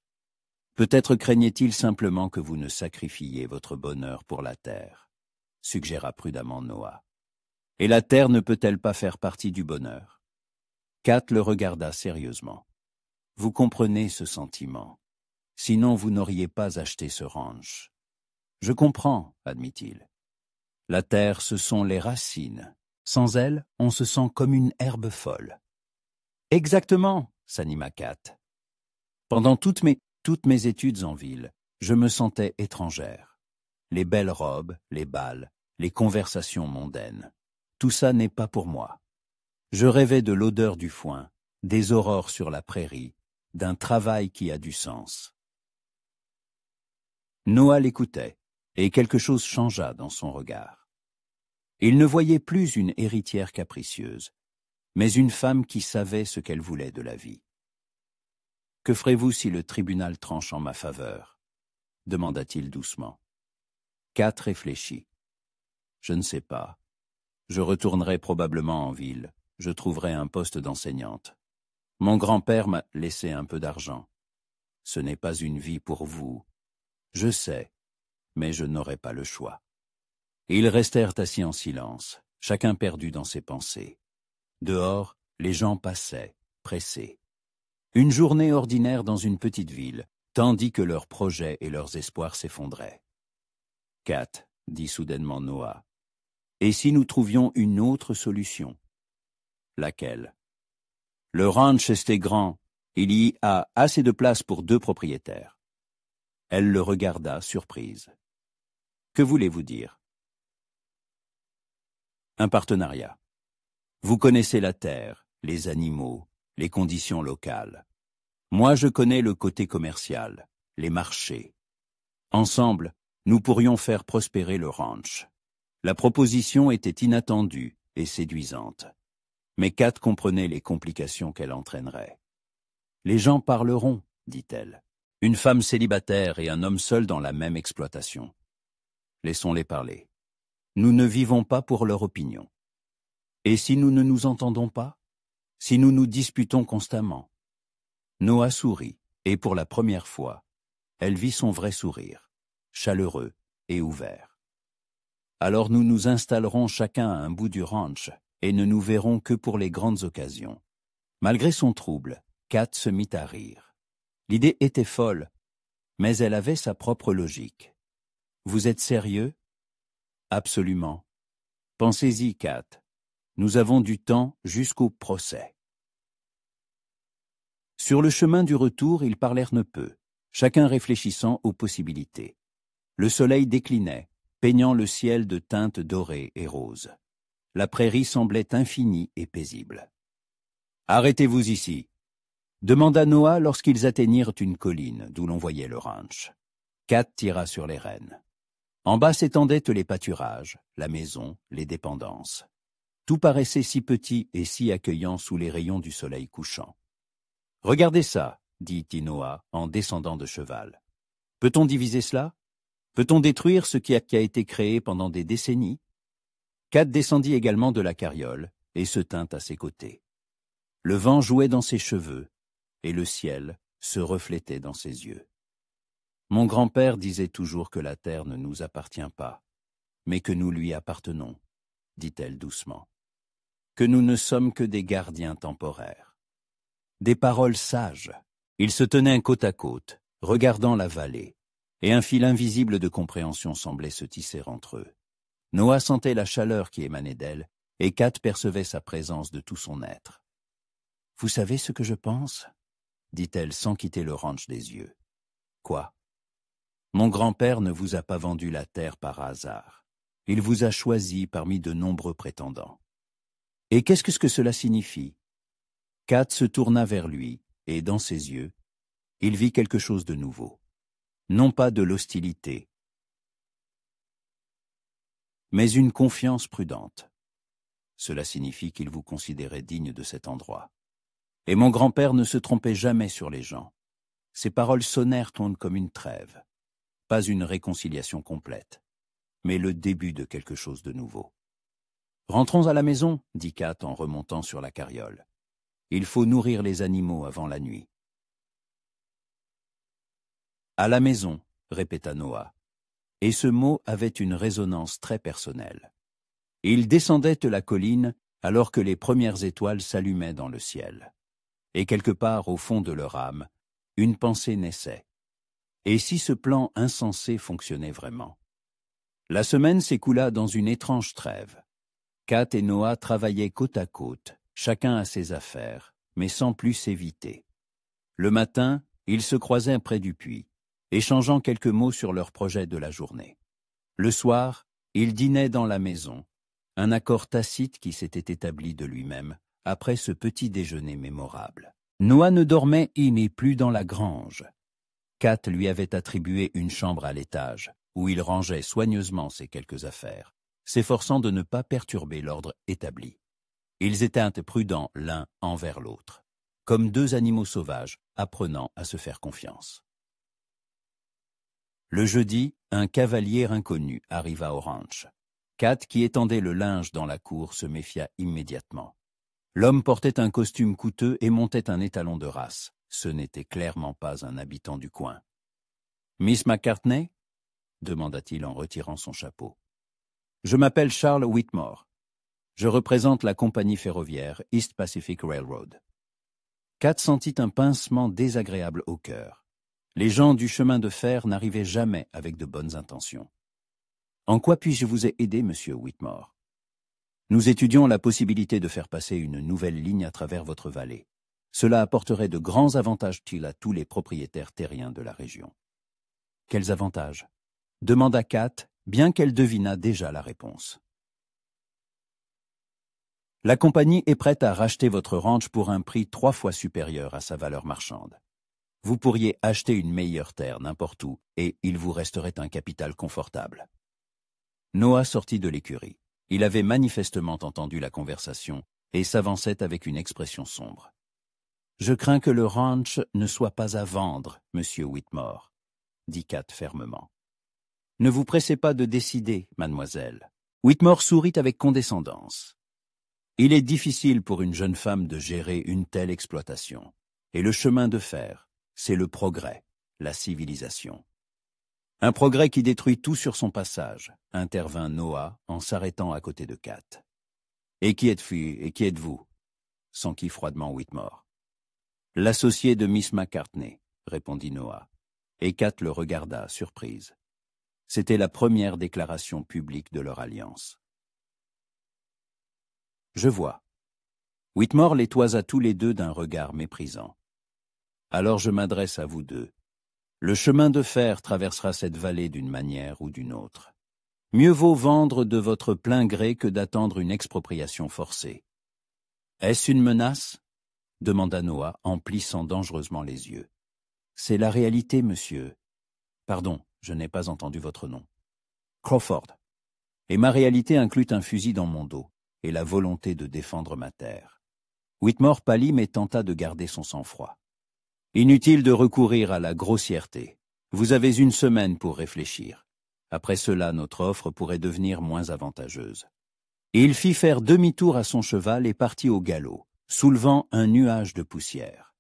Peut-être craignait-il simplement que vous ne sacrifiiez votre bonheur pour la terre, » suggéra prudemment Noah. « Et la terre ne peut-elle pas faire partie du bonheur ?» Kat le regarda sérieusement. « Vous comprenez ce sentiment. Sinon vous n'auriez pas acheté ce ranch. » « Je comprends, » admit-il. « La terre, ce sont les racines. Sans elles, on se sent comme une herbe folle. »« Exactement, » s'anima Kat. « Pendant toutes mes études en ville, je me sentais étrangère. Les belles robes, les bals, les conversations mondaines, tout ça n'est pas pour moi. Je rêvais de l'odeur du foin, des aurores sur la prairie, d'un travail qui a du sens. » Noah l'écoutait, et quelque chose changea dans son regard. Il ne voyait plus une héritière capricieuse, mais une femme qui savait ce qu'elle voulait de la vie. « Que ferez-vous si le tribunal tranche en ma faveur ?» demanda-t-il doucement. Kat réfléchit. « Je ne sais pas. Je retournerai probablement en ville. Je trouverai un poste d'enseignante. Mon grand-père m'a laissé un peu d'argent. Ce n'est pas une vie pour vous. Je sais, mais je n'aurai pas le choix. » Ils restèrent assis en silence, chacun perdu dans ses pensées. Dehors, les gens passaient, pressés. Une journée ordinaire dans une petite ville, tandis que leurs projets et leurs espoirs s'effondraient. « Kat, » dit soudainement Noah, « et si nous trouvions une autre solution ?»« Laquelle ?»« Le ranch est grand, il y a assez de place pour 2 propriétaires. » Elle le regarda, surprise. « Que voulez-vous dire ?»« Un partenariat. Vous connaissez la terre, les animaux, les conditions locales. Moi, je connais le côté commercial, les marchés. Ensemble, nous pourrions faire prospérer le ranch. » La proposition était inattendue et séduisante. Mais Kat comprenait les complications qu'elle entraînerait. « Les gens parleront, » dit-elle. « Une femme célibataire et un homme seul dans la même exploitation. Laissons-les parler. Nous ne vivons pas pour leur opinion. Et si nous ne nous entendons pas? Si nous nous disputons constamment? » Noah sourit, et pour la première fois, elle vit son vrai sourire, chaleureux et ouvert. « Alors nous nous installerons chacun à un bout du ranch, » et ne nous verrons que pour les grandes occasions. » Malgré son trouble, Kat se mit à rire. L'idée était folle, mais elle avait sa propre logique. « Vous êtes sérieux ? » »« Absolument. Pensez-y, Kat. Nous avons du temps jusqu'au procès. » Sur le chemin du retour, ils parlèrent peu, chacun réfléchissant aux possibilités. Le soleil déclinait, peignant le ciel de teintes dorées et roses. La prairie semblait infinie et paisible. « Arrêtez-vous ici !» demanda Noah lorsqu'ils atteignirent une colline d'où l'on voyait le ranch. Kat tira sur les rênes. En bas s'étendaient les pâturages, la maison, les dépendances. Tout paraissait si petit et si accueillant sous les rayons du soleil couchant. « Regardez ça !» dit Noah en descendant de cheval. « Peut-on diviser cela ? Peut-on détruire ce qui a été créé pendant des décennies ?» Kat descendit également de la carriole et se tint à ses côtés. Le vent jouait dans ses cheveux et le ciel se reflétait dans ses yeux. « Mon grand-père disait toujours que la terre ne nous appartient pas, mais que nous lui appartenons, » dit-elle doucement. « Que nous ne sommes que des gardiens temporaires. » Des paroles sages. Ils se tenaient côte à côte, regardant la vallée, et un fil invisible de compréhension semblait se tisser entre eux. Noah sentait la chaleur qui émanait d'elle, et Kat percevait sa présence de tout son être. « Vous savez ce que je pense ?» dit-elle sans quitter le ranch des yeux. « Quoi ? » ?»« Mon grand-père ne vous a pas vendu la terre par hasard. Il vous a choisi parmi de nombreux prétendants. » « Et qu'est-ce que cela signifie ?» Kat se tourna vers lui, et dans ses yeux, il vit quelque chose de nouveau. Non pas de l'hostilité, mais une confiance prudente. Cela signifie qu'il vous considérait digne de cet endroit. Et mon grand-père ne se trompait jamais sur les gens. Ses paroles sonnèrent comme une trêve. Pas une réconciliation complète, mais le début de quelque chose de nouveau. « Rentrons à la maison, » dit Kat en remontant sur la carriole. « Il faut nourrir les animaux avant la nuit. »« À la maison, » répéta Noah, et ce mot avait une résonance très personnelle. Ils descendaient de la colline alors que les premières étoiles s'allumaient dans le ciel. Et quelque part au fond de leur âme, une pensée naissait. Et si ce plan insensé fonctionnait vraiment? La semaine s'écoula dans une étrange trêve. Kat et Noah travaillaient côte à côte, chacun à ses affaires, mais sans plus s'éviter. Le matin, ils se croisaient près du puits, échangeant quelques mots sur leurs projets de la journée. Le soir, ils dînaient dans la maison, un accord tacite qui s'était établi de lui-même après ce petit déjeuner mémorable. Noah ne dormait ni plus dans la grange. Kat lui avait attribué une chambre à l'étage, où il rangeait soigneusement ses quelques affaires, s'efforçant de ne pas perturber l'ordre établi. Ils étaient prudents l'un envers l'autre, comme deux animaux sauvages apprenant à se faire confiance. Le jeudi, un cavalier inconnu arriva au ranch. Kat, qui étendait le linge dans la cour, se méfia immédiatement. L'homme portait un costume coûteux et montait un étalon de race. Ce n'était clairement pas un habitant du coin. « Miss McCartney ?» demanda-t-il en retirant son chapeau. « Je m'appelle Charles Whitmore. Je représente la compagnie ferroviaire East Pacific Railroad. » Kat sentit un pincement désagréable au cœur. Les gens du chemin de fer n'arrivaient jamais avec de bonnes intentions. « En quoi puis-je vous aider, monsieur Whitmore ? Nous étudions la possibilité de faire passer une nouvelle ligne à travers votre vallée. Cela apporterait de grands avantages à tous les propriétaires terriens de la région. » « Quels avantages ?» demanda Kat, bien qu'elle devinât déjà la réponse. « La compagnie est prête à racheter votre ranch pour un prix 3 fois supérieur à sa valeur marchande. Vous pourriez acheter une meilleure terre n'importe où et il vous resterait un capital confortable. » Noah sortit de l'écurie. Il avait manifestement entendu la conversation et s'avançait avec une expression sombre. « Je crains que le ranch ne soit pas à vendre, monsieur Whitmore, » dit Kat fermement. « Ne vous pressez pas de décider, mademoiselle. » Whitmore sourit avec condescendance. « Il est difficile pour une jeune femme de gérer une telle exploitation. Et le chemin de fer, c'est le progrès, la civilisation. » « Un progrès qui détruit tout sur son passage, » intervint Noah en s'arrêtant à côté de Kat. Et qui êtes-vous et qui êtes-vous? S'enquit froidement Whitmore. L'associé de Miss McCartney, répondit Noah, et Kat le regarda, surprise. C'était la première déclaration publique de leur alliance. Je vois. Whitmore les toisa tous les deux d'un regard méprisant. Alors je m'adresse à vous deux. Le chemin de fer traversera cette vallée d'une manière ou d'une autre. Mieux vaut vendre de votre plein gré que d'attendre une expropriation forcée. Est-ce une menace? Demanda Noah en plissant dangereusement les yeux. C'est la réalité, monsieur. Pardon, je n'ai pas entendu votre nom. Crawford. Et ma réalité inclut un fusil dans mon dos et la volonté de défendre ma terre. Whitmore pâlit mais tenta de garder son sang-froid. Inutile de recourir à la grossièreté. Vous avez une semaine pour réfléchir. Après cela, notre offre pourrait devenir moins avantageuse. Et il fit faire demi-tour à son cheval et partit au galop, soulevant un nuage de poussière.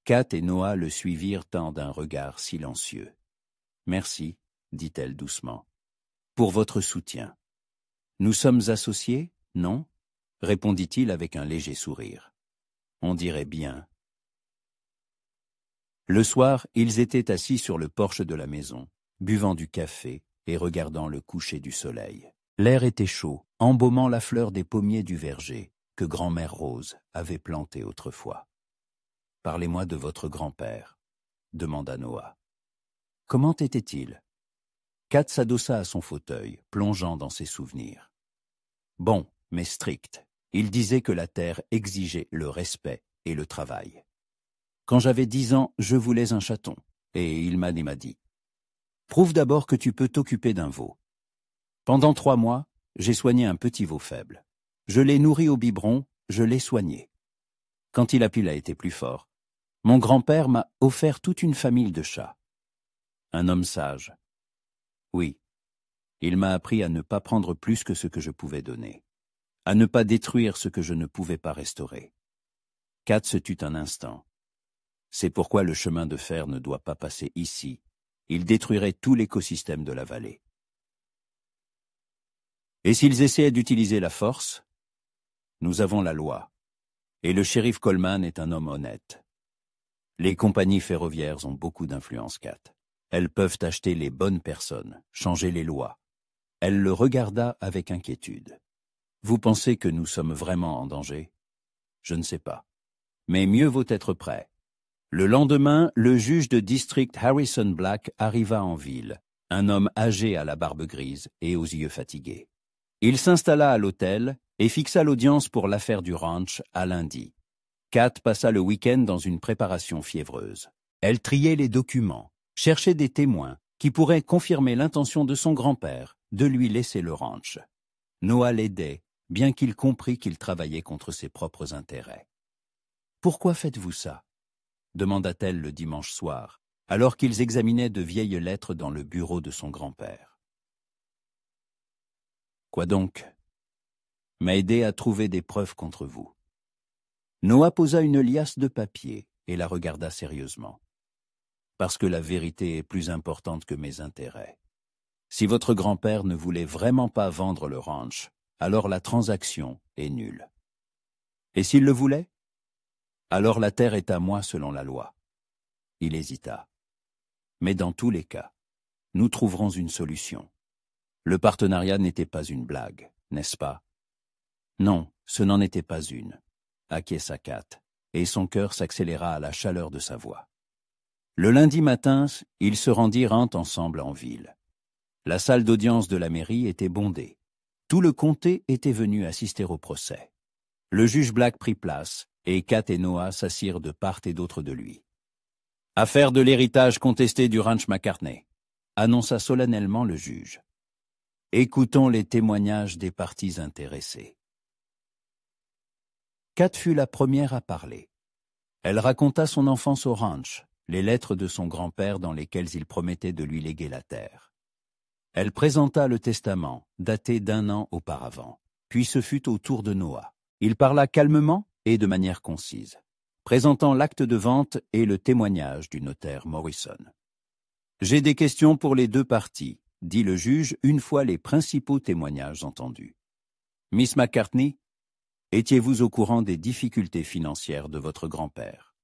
Kat et Noah le suivirent d'un regard silencieux. « Merci, dit-elle doucement, pour votre soutien. Nous sommes associés, non? Répondit-il avec un léger sourire. On dirait bien. Le soir, ils étaient assis sur le porche de la maison, buvant du café et regardant le coucher du soleil. L'air était chaud, embaumant la fleur des pommiers du verger que grand-mère Rose avait planté autrefois. « Parlez-moi de votre grand-père, » demanda Noah. « Comment était-il » Kat s'adossa à son fauteuil, plongeant dans ses souvenirs. Bon, mais strict. Il disait que la terre exigeait le respect et le travail. Quand j'avais 10 ans, je voulais un chaton, et il m'a dit « Prouve d'abord que tu peux t'occuper d'un veau. » Pendant 3 mois, j'ai soigné un petit veau faible. Je l'ai nourri au biberon, je l'ai soigné. Quand il a été plus fort, mon grand-père m'a offert toute une famille de chats. Un homme sage. Oui, il m'a appris à ne pas prendre plus que ce que je pouvais donner, à ne pas détruire ce que je ne pouvais pas restaurer. Kat se tut un instant. C'est pourquoi le chemin de fer ne doit pas passer ici. Il détruirait tout l'écosystème de la vallée. Et s'ils essayaient d'utiliser la force? Nous avons la loi. Et le shérif Coleman est un homme honnête. Les compagnies ferroviaires ont beaucoup d'influence, Kat. Elles peuvent acheter les bonnes personnes, changer les lois. Elle le regarda avec inquiétude. Vous pensez que nous sommes vraiment en danger? Je ne sais pas. Mais mieux vaut être prêt. Le lendemain, le juge de district Harrison Black arriva en ville, un homme âgé à la barbe grise et aux yeux fatigués. Il s'installa à l'hôtel et fixa l'audience pour l'affaire du ranch à lundi. Kat passa le week-end dans une préparation fiévreuse. Elle triait les documents, cherchait des témoins qui pourraient confirmer l'intention de son grand-père de lui laisser le ranch. Noah l'aidait, bien qu'il comprît qu'il travaillait contre ses propres intérêts. « Pourquoi faites-vous ça » demanda-t-elle le dimanche soir, alors qu'ils examinaient de vieilles lettres dans le bureau de son grand-père. « Quoi donc » ? « M'a aidé à trouver des preuves contre vous. » Noah posa une liasse de papier et la regarda sérieusement. « Parce que la vérité est plus importante que mes intérêts. Si votre grand-père ne voulait vraiment pas vendre le ranch, alors la transaction est nulle. Et s'il le voulait? Alors la terre est à moi selon la loi. » Il hésita. « Mais dans tous les cas, nous trouverons une solution. Le partenariat n'était pas une blague, n'est-ce pas? » « Non, ce n'en était pas une, » acquiesça Kat, et son cœur s'accéléra à la chaleur de sa voix. Le lundi matin, ils se rendirent ensemble en ville. La salle d'audience de la mairie était bondée. Tout le comté était venu assister au procès. Le juge Black prit place, et Kat et Noah s'assirent de part et d'autre de lui. « Affaire de l'héritage contesté du ranch McCartney », annonça solennellement le juge. « Écoutons les témoignages des parties intéressées. » Kat fut la première à parler. Elle raconta son enfance au ranch, les lettres de son grand-père dans lesquelles il promettait de lui léguer la terre. Elle présenta le testament, daté d'1 an auparavant. Puis ce fut au tour de Noah. Il parla calmement et de manière concise, présentant l'acte de vente et le témoignage du notaire Morrison. « J'ai des questions pour les 2 parties, » dit le juge une fois les principaux témoignages entendus. « Miss McCartney, Étiez-vous au courant des difficultés financières de votre grand-père?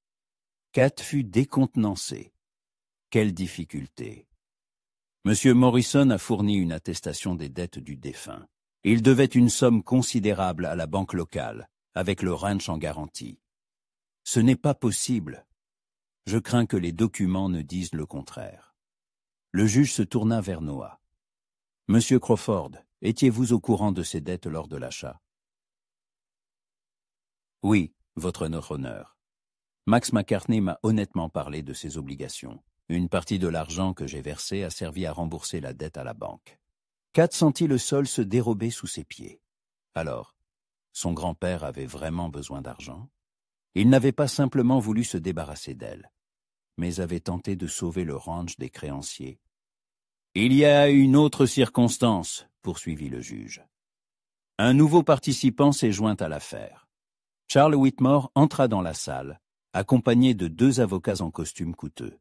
Kat fut décontenancé. Quelles difficultés? Monsieur Morrison a fourni une attestation des dettes du défunt. Il devait une somme considérable à la banque locale, avec le ranch en garantie. Ce n'est pas possible. Je crains que les documents ne disent le contraire. Le juge se tourna vers Noah. Monsieur Crawford, étiez-vous au courant de ces dettes lors de l'achat? Oui, votre honneur. Max McCartney m'a honnêtement parlé de ses obligations. Une partie de l'argent que j'ai versé a servi à rembourser la dette à la banque. Kat sentit le sol se dérober sous ses pieds. Alors, son grand-père avait vraiment besoin d'argent? Il n'avait pas simplement voulu se débarrasser d'elle, mais avait tenté de sauver le ranch des créanciers. Il y a une autre circonstance, poursuivit le juge. Un nouveau participant s'est joint à l'affaire. Charles Whitmore entra dans la salle, accompagné de 2 avocats en costume coûteux.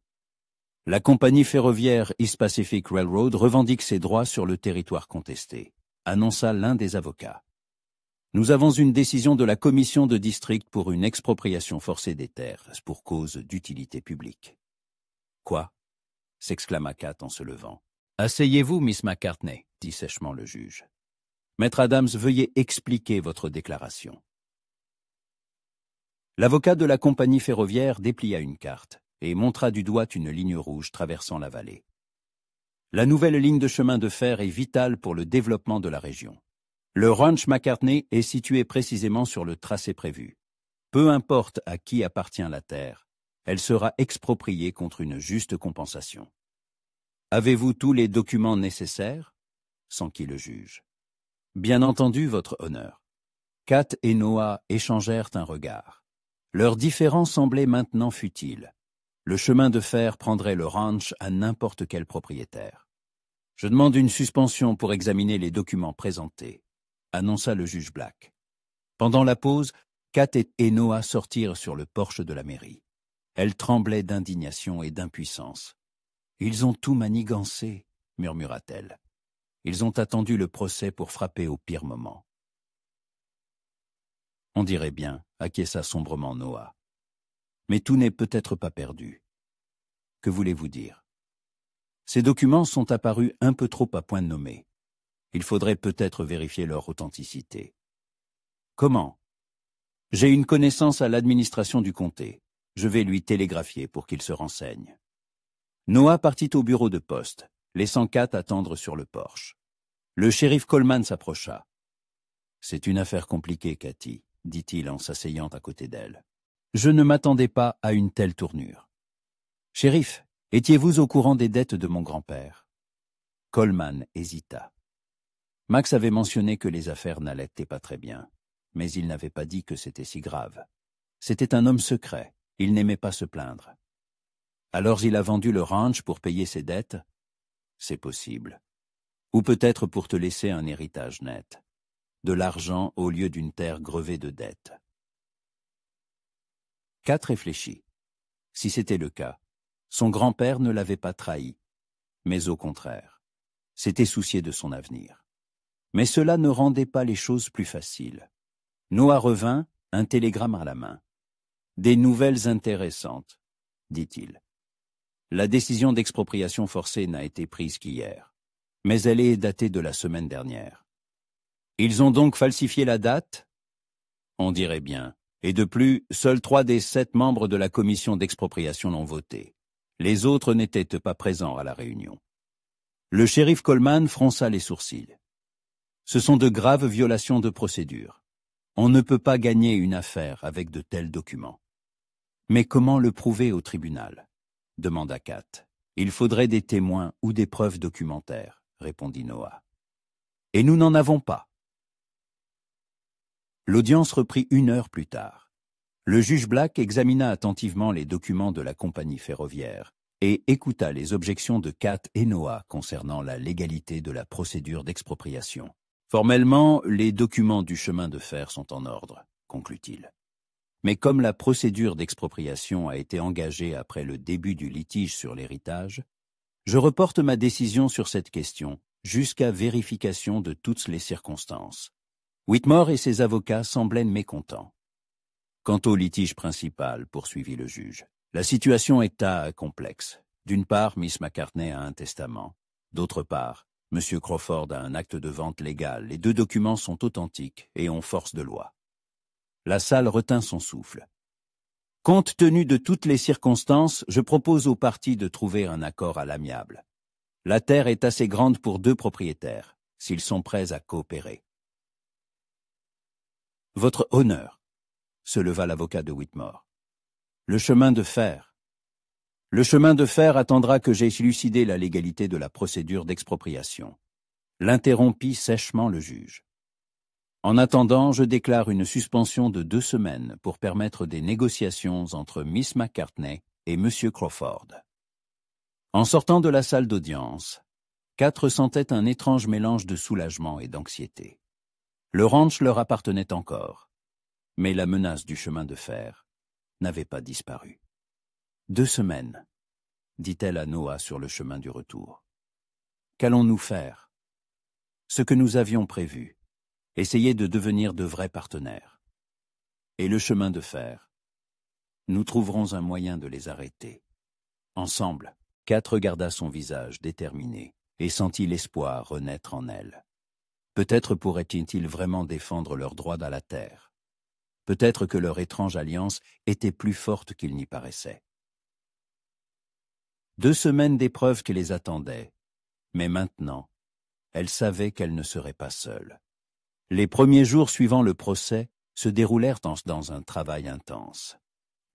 La compagnie ferroviaire East Pacific Railroad revendique ses droits sur le territoire contesté, annonça l'un des avocats. Nous avons une décision de la commission de district pour une expropriation forcée des terres pour cause d'utilité publique. Quoi? S'exclama Kat en se levant. Asseyez-vous, Miss McCartney, dit sèchement le juge. Maître Adams, veuillez expliquer votre déclaration. L'avocat de la compagnie ferroviaire déplia une carte et montra du doigt une ligne rouge traversant la vallée. La nouvelle ligne de chemin de fer est vitale pour le développement de la région. Le ranch McCartney est situé précisément sur le tracé prévu. Peu importe à qui appartient la terre, elle sera expropriée contre une juste compensation. Avez-vous tous les documents nécessaires? S'enquit le juge. Bien entendu, votre honneur. Kat et Noah échangèrent un regard. Leur différend semblait maintenant futile. Le chemin de fer prendrait le ranch à n'importe quel propriétaire. Je demande une suspension pour examiner les documents présentés, annonça le juge Black. Pendant la pause, Kat et Noah sortirent sur le porche de la mairie. Elle tremblait d'indignation et d'impuissance. « Ils ont tout manigancé », murmura-t-elle. « Ils ont attendu le procès pour frapper au pire moment. » On dirait bien, acquiesça sombrement Noah. Mais tout n'est peut-être pas perdu. Que voulez-vous dire? Ces documents sont apparus un peu trop à point nommé. Il faudrait peut-être vérifier leur authenticité. Comment? J'ai une connaissance à l'administration du comté. Je vais lui télégraphier pour qu'il se renseigne. Noah partit au bureau de poste, laissant Kat attendre sur le porche. Le shérif Coleman s'approcha. « C'est une affaire compliquée, Cathy, » dit-il en s'asseyant à côté d'elle. « Je ne m'attendais pas à une telle tournure. »« Shérif, étiez-vous au courant des dettes de mon grand-père » Coleman hésita. Max avait mentionné que les affaires n'allaient pas très bien, mais il n'avait pas dit que c'était si grave. C'était un homme secret, il n'aimait pas se plaindre. Alors il a vendu le ranch pour payer ses dettes? C'est possible. Ou peut-être pour te laisser un héritage net. De l'argent au lieu d'une terre grevée de dettes. Kat réfléchit. Si c'était le cas, son grand-père ne l'avait pas trahi, mais au contraire, s'était soucié de son avenir. Mais cela ne rendait pas les choses plus faciles. Noah revint, un télégramme à la main. « Des nouvelles intéressantes, » dit-il. La décision d'expropriation forcée n'a été prise qu'hier, mais elle est datée de la semaine dernière. Ils ont donc falsifié la date? On dirait bien. Et de plus, seuls 3 des 7 membres de la commission d'expropriation l'ont voté. Les autres n'étaient pas présents à la réunion. Le shérif Coleman fronça les sourcils. Ce sont de graves violations de procédure. On ne peut pas gagner une affaire avec de tels documents. Mais comment le prouver au tribunal? Demanda Kat. Il faudrait des témoins ou des preuves documentaires, répondit Noah. Et nous n'en avons pas. L'audience reprit 1 heure plus tard. Le juge Black examina attentivement les documents de la compagnie ferroviaire et écouta les objections de Kat et Noah concernant la légalité de la procédure d'expropriation. Formellement, les documents du chemin de fer sont en ordre, conclut-il. Mais comme la procédure d'expropriation a été engagée après le début du litige sur l'héritage, je reporte ma décision sur cette question jusqu'à vérification de toutes les circonstances. Whitmore et ses avocats semblaient mécontents. Quant au litige principal, poursuivit le juge, la situation est complexe. D'une part, Miss McCartney a un testament. D'autre part, M. Crawford a un acte de vente légal. Les deux documents sont authentiques et ont force de loi. La salle retint son souffle. Compte tenu de toutes les circonstances, je propose aux parties de trouver un accord à l'amiable. La terre est assez grande pour 2 propriétaires, s'ils sont prêts à coopérer. Votre honneur, se leva l'avocat de Whitmore. Le chemin de fer. Le chemin de fer attendra que j'aie élucidé la légalité de la procédure d'expropriation. L'interrompit sèchement le juge. En attendant, je déclare une suspension de 2 semaines pour permettre des négociations entre Miss McCartney et M. Crawford. En sortant de la salle d'audience, 4 sentaient un étrange mélange de soulagement et d'anxiété. Le ranch leur appartenait encore, mais la menace du chemin de fer n'avait pas disparu. 2 semaines, dit-elle à Noah sur le chemin du retour. Qu'allons-nous faire? Ce que nous avions prévu, essayer de devenir de vrais partenaires. Et le chemin de fer, nous trouverons un moyen de les arrêter. Ensemble, Kat regarda son visage déterminé et sentit l'espoir renaître en elle. Peut-être pourraient-ils vraiment défendre leurs droits à la terre. Peut-être que leur étrange alliance était plus forte qu'il n'y paraissait. 2 semaines d'épreuves qui les attendaient, mais maintenant, elle savait qu'elle ne serait pas seule. Les premiers jours suivant le procès se déroulèrent dans un travail intense.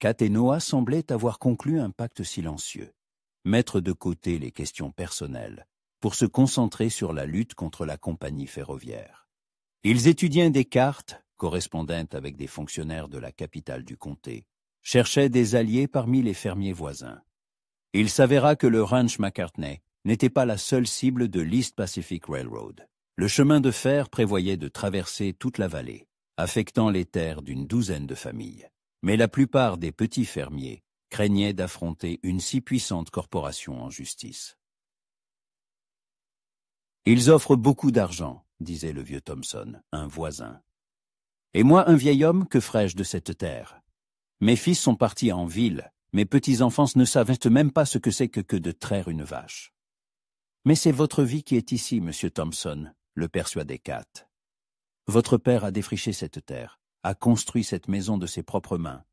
Kat et Noah semblaient avoir conclu un pacte silencieux, mettre de côté les questions personnelles pour se concentrer sur la lutte contre la compagnie ferroviaire. Ils étudiaient des cartes, correspondant avec des fonctionnaires de la capitale du comté, cherchaient des alliés parmi les fermiers voisins. Il s'avéra que le ranch McCartney n'était pas la seule cible de l'East Pacific Railroad. Le chemin de fer prévoyait de traverser toute la vallée, affectant les terres d'une 12aine de familles. Mais la plupart des petits fermiers craignaient d'affronter une si puissante corporation en justice. « Ils offrent beaucoup d'argent, » disait le vieux Thompson, un voisin. « Et moi, un vieil homme, que ferais-je de cette terre? Mes fils sont partis en ville. Mes petits-enfants ne savent même pas ce que c'est que de traire une vache. »« Mais c'est votre vie qui est ici, monsieur Thompson, » le persuadait Kat. « Votre père a défriché cette terre, a construit cette maison de ses propres mains.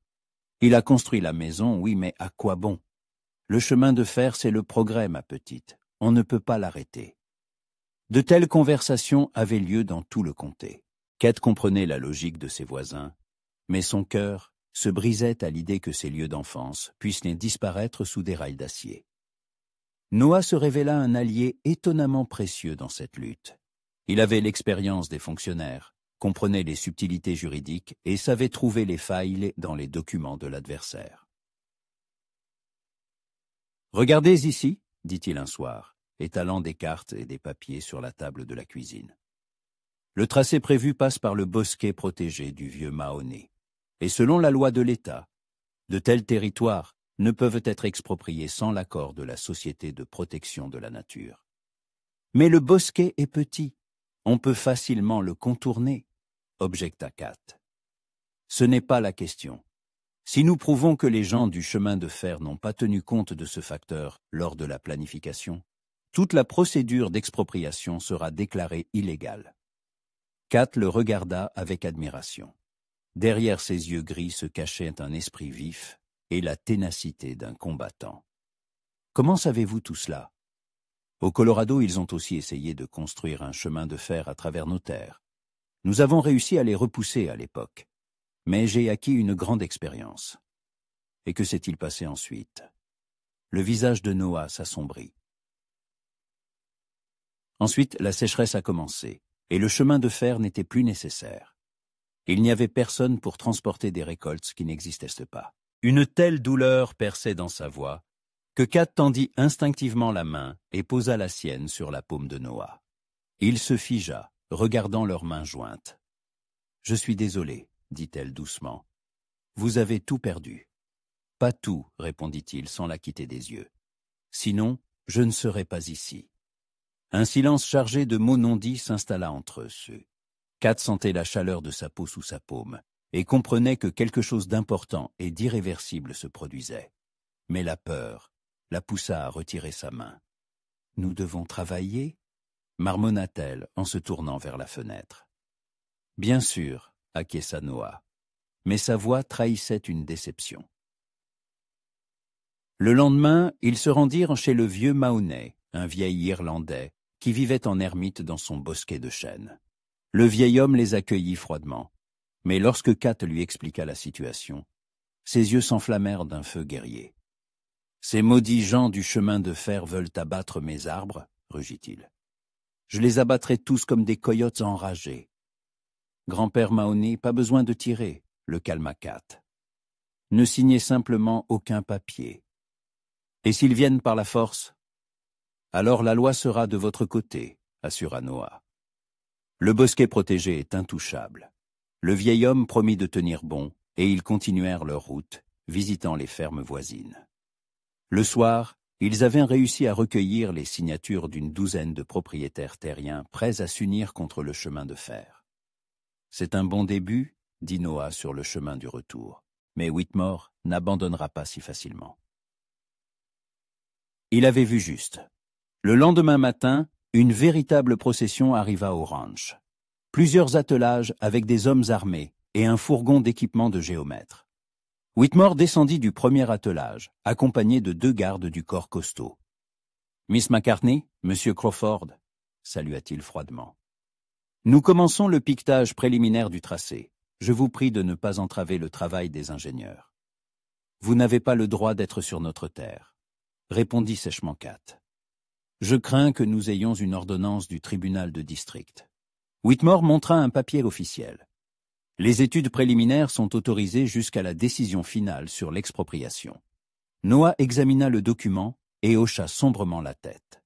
Il a construit la maison, oui, mais à quoi bon? Le chemin de fer, c'est le progrès, ma petite. On ne peut pas l'arrêter. » De telles conversations avaient lieu dans tout le comté. Kat comprenait la logique de ses voisins, mais son cœur se brisait à l'idée que ces lieux d'enfance puissent disparaître sous des rails d'acier. Noah se révéla un allié étonnamment précieux dans cette lutte. Il avait l'expérience des fonctionnaires, comprenait les subtilités juridiques et savait trouver les failles dans les documents de l'adversaire. « Regardez ici, » dit-il un soir, étalant des cartes et des papiers sur la table de la cuisine. Le tracé prévu passe par le bosquet protégé du vieux Mahoney. Et selon la loi de l'État, de tels territoires ne peuvent être expropriés sans l'accord de la Société de protection de la nature. Mais le bosquet est petit, on peut facilement le contourner, objecta Kat. Ce n'est pas la question. Si nous prouvons que les gens du chemin de fer n'ont pas tenu compte de ce facteur lors de la planification, toute la procédure d'expropriation sera déclarée illégale. Kat le regarda avec admiration. Derrière ses yeux gris se cachait un esprit vif et la ténacité d'un combattant. « Comment savez-vous tout cela? Au Colorado, ils ont aussi essayé de construire un chemin de fer à travers nos terres. Nous avons réussi à les repousser à l'époque, mais j'ai acquis une grande expérience. » Et que s'est-il passé ensuite? Le visage de Noah s'assombrit. Ensuite, la sécheresse a commencé, et le chemin de fer n'était plus nécessaire. Il n'y avait personne pour transporter des récoltes qui n'existaient pas. Une telle douleur perçait dans sa voix que Kat tendit instinctivement la main et posa la sienne sur la paume de Noah. Il se figea, regardant leurs mains jointes. « Je suis désolé, » dit-elle doucement. « Vous avez tout perdu. »« Pas tout, » répondit-il sans la quitter des yeux. « Sinon, je ne serais pas ici. » Un silence chargé de mots non dits s'installa entre eux. Kat sentait la chaleur de sa peau sous sa paume et comprenait que quelque chose d'important et d'irréversible se produisait. Mais la peur la poussa à retirer sa main. « Nous devons travailler ?» marmonna-t-elle en se tournant vers la fenêtre. « Bien sûr », acquiesça Noah, mais sa voix trahissait une déception. Le lendemain, ils se rendirent chez le vieux Mahoney, un vieil Irlandais, qui vivait en ermite dans son bosquet de chênes. Le vieil homme les accueillit froidement, mais lorsque Kat lui expliqua la situation, ses yeux s'enflammèrent d'un feu guerrier. « Ces maudits gens du chemin de fer veulent abattre mes arbres, » rugit-il. « Je les abattrai tous comme des coyotes enragés. » Grand-père Mahoney, pas besoin de tirer, le calma Kat. Ne signez simplement aucun papier. Et s'ils viennent par la force? Alors la loi sera de votre côté, assura Noah. Le bosquet protégé est intouchable. Le vieil homme promit de tenir bon, et ils continuèrent leur route, visitant les fermes voisines. Le soir, ils avaient réussi à recueillir les signatures d'une douzaine de propriétaires terriens prêts à s'unir contre le chemin de fer. « C'est un bon début, » dit Noah sur le chemin du retour, mais Whitmore n'abandonnera pas si facilement. Il avait vu juste. Le lendemain matin, une véritable procession arriva au ranch. Plusieurs attelages avec des hommes armés et un fourgon d'équipement de géomètre. Whitmore descendit du premier attelage, accompagné de 2 gardes du corps costaud. « Miss McCartney, Monsieur Crawford » salua-t-il froidement. « Nous commençons le piquetage préliminaire du tracé. Je vous prie de ne pas entraver le travail des ingénieurs. Vous n'avez pas le droit d'être sur notre terre, » répondit sèchement Kat. « Je crains que nous ayons une ordonnance du tribunal de district. » Whitmore montra un papier officiel. Les études préliminaires sont autorisées jusqu'à la décision finale sur l'expropriation. Noah examina le document et hocha sombrement la tête.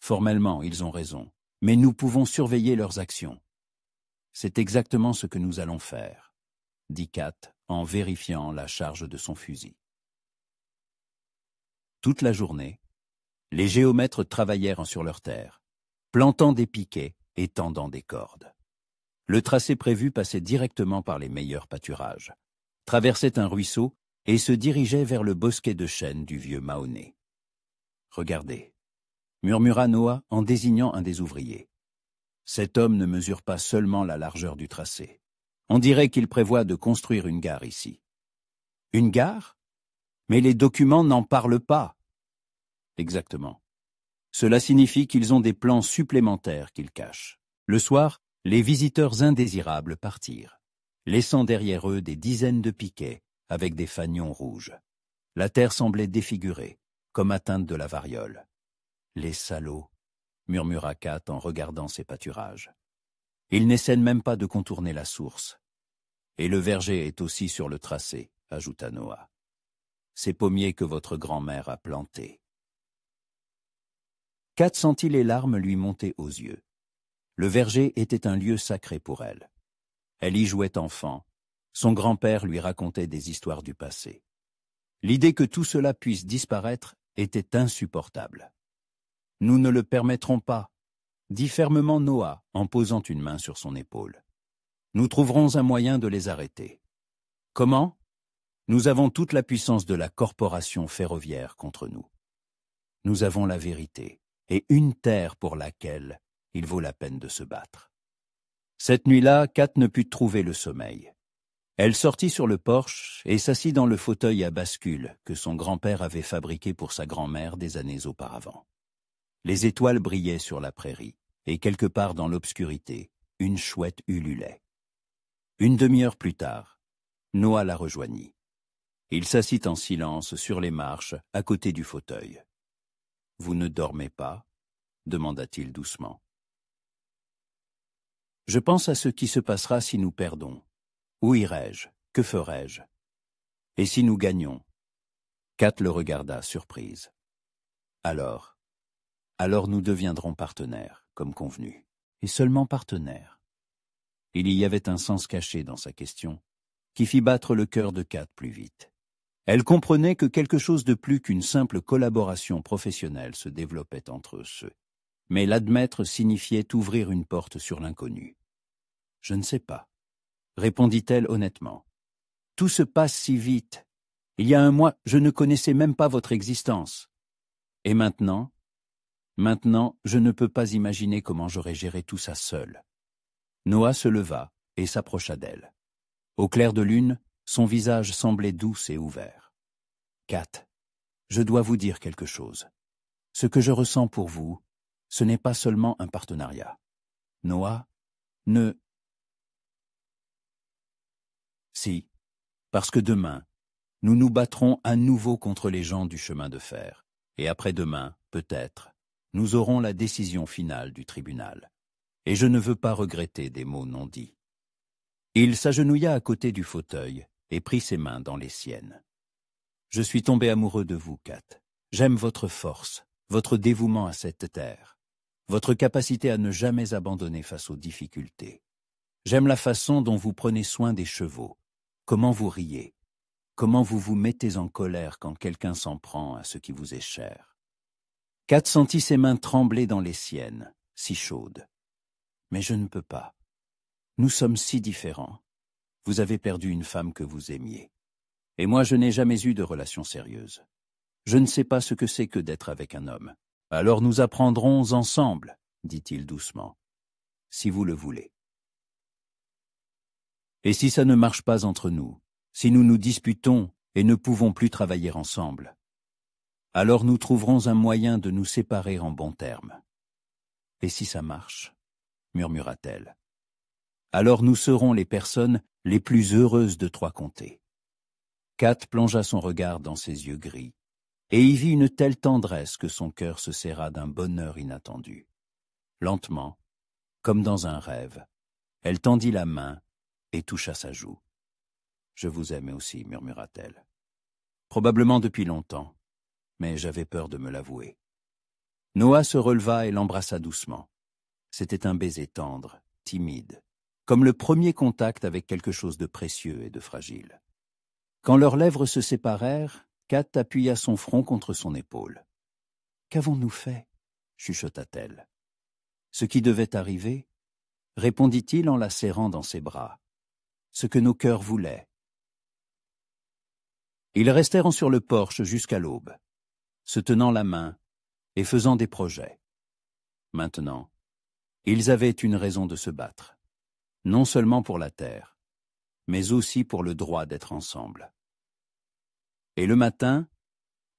Formellement, ils ont raison, mais nous pouvons surveiller leurs actions. C'est exactement ce que nous allons faire, dit Kat en vérifiant la charge de son fusil. Toute la journée, les géomètres travaillèrent sur leur terre, plantant des piquets et tendant des cordes. Le tracé prévu passait directement par les meilleurs pâturages, traversait un ruisseau et se dirigeait vers le bosquet de chênes du vieux Mahoney. « Regardez » murmura Noah en désignant un des ouvriers. « Cet homme ne mesure pas seulement la largeur du tracé. On dirait qu'il prévoit de construire une gare ici. »« Une gare ? Mais les documents n'en parlent pas. » »« Exactement. Cela signifie qu'ils ont des plans supplémentaires qu'ils cachent. » Le soir, les visiteurs indésirables partirent, laissant derrière eux des dizaines de piquets avec des fanions rouges. La terre semblait défigurée, comme atteinte de la variole. « Les salauds !» murmura Kat en regardant ces pâturages. « Ils n'essaient même pas de contourner la source. »« Et le verger est aussi sur le tracé, » ajouta Noah. « Ces pommiers que votre grand-mère a plantés. » Kat sentit les larmes lui monter aux yeux. Le verger était un lieu sacré pour elle. Elle y jouait enfant. Son grand-père lui racontait des histoires du passé. L'idée que tout cela puisse disparaître était insupportable. « Nous ne le permettrons pas, » dit fermement Noah en posant une main sur son épaule. « Nous trouverons un moyen de les arrêter. » « Comment ? Nous avons toute la puissance de la corporation ferroviaire contre nous. Nous avons la vérité et une terre pour laquelle il vaut la peine de se battre. » Cette nuit-là, Kat ne put trouver le sommeil. Elle sortit sur le porche et s'assit dans le fauteuil à bascule que son grand-père avait fabriqué pour sa grand-mère des années auparavant. Les étoiles brillaient sur la prairie, et quelque part dans l'obscurité, une chouette ululait. Une demi-heure plus tard, Noah la rejoignit. Il s'assit en silence sur les marches à côté du fauteuil. « Vous ne dormez pas ?» demanda-t-il doucement. « Je pense à ce qui se passera si nous perdons. Où irai-je? Que ferai-je? Et si nous gagnons ?» Kat le regarda surprise. « Alors nous deviendrons partenaires, comme convenu, et seulement partenaires. » Il y avait un sens caché dans sa question, qui fit battre le cœur de Kat plus vite. Elle comprenait que quelque chose de plus qu'une simple collaboration professionnelle se développait entre eux. Mais l'admettre signifiait ouvrir une porte sur l'inconnu. Je ne sais pas, répondit-elle honnêtement. Tout se passe si vite. Il y a un mois, je ne connaissais même pas votre existence. Et maintenant, je ne peux pas imaginer comment j'aurais géré tout ça seul. Noah se leva et s'approcha d'elle. Au clair de lune, son visage semblait doux et ouvert. Kat, je dois vous dire quelque chose. Ce que je ressens pour vous, ce n'est pas seulement un partenariat. Noah, ne... Si, parce que demain, nous nous battrons à nouveau contre les gens du chemin de fer. Et après-demain, peut-être, nous aurons la décision finale du tribunal. Et je ne veux pas regretter des mots non dits. Il s'agenouilla à côté du fauteuil et prit ses mains dans les siennes. Je suis tombé amoureux de vous, Kat. J'aime votre force, votre dévouement à cette terre, votre capacité à ne jamais abandonner face aux difficultés. J'aime la façon dont vous prenez soin des chevaux, comment vous riez, comment vous vous mettez en colère quand quelqu'un s'en prend à ce qui vous est cher. Kat sentit ses mains trembler dans les siennes, si chaudes. Mais je ne peux pas. Nous sommes si différents. Vous avez perdu une femme que vous aimiez. Et moi, je n'ai jamais eu de relation sérieuse. Je ne sais pas ce que c'est que d'être avec un homme. Alors nous apprendrons ensemble, dit-il doucement, si vous le voulez. Et si ça ne marche pas entre nous, si nous nous disputons et ne pouvons plus travailler ensemble, alors nous trouverons un moyen de nous séparer en bons termes. Et si ça marche, murmura-t-elle, alors nous serons les personnes les plus heureuses de Trois-Comtés. Kat plongea son regard dans ses yeux gris, et y vit une telle tendresse que son cœur se serra d'un bonheur inattendu. Lentement, comme dans un rêve, elle tendit la main et toucha sa joue. « Je vous aime aussi, murmura-t-elle. Probablement depuis longtemps, mais j'avais peur de me l'avouer. » Noah se releva et l'embrassa doucement. C'était un baiser tendre, timide, comme le premier contact avec quelque chose de précieux et de fragile. Quand leurs lèvres se séparèrent, Kat appuya son front contre son épaule. « Qu'avons-nous fait ?» chuchota-t-elle. « Ce qui devait arriver ?» répondit-il en la serrant dans ses bras. « Ce que nos cœurs voulaient. » Ils restèrent sur le porche jusqu'à l'aube, se tenant la main et faisant des projets. Maintenant, ils avaient une raison de se battre, non seulement pour la terre, mais aussi pour le droit d'être ensemble. Et le matin,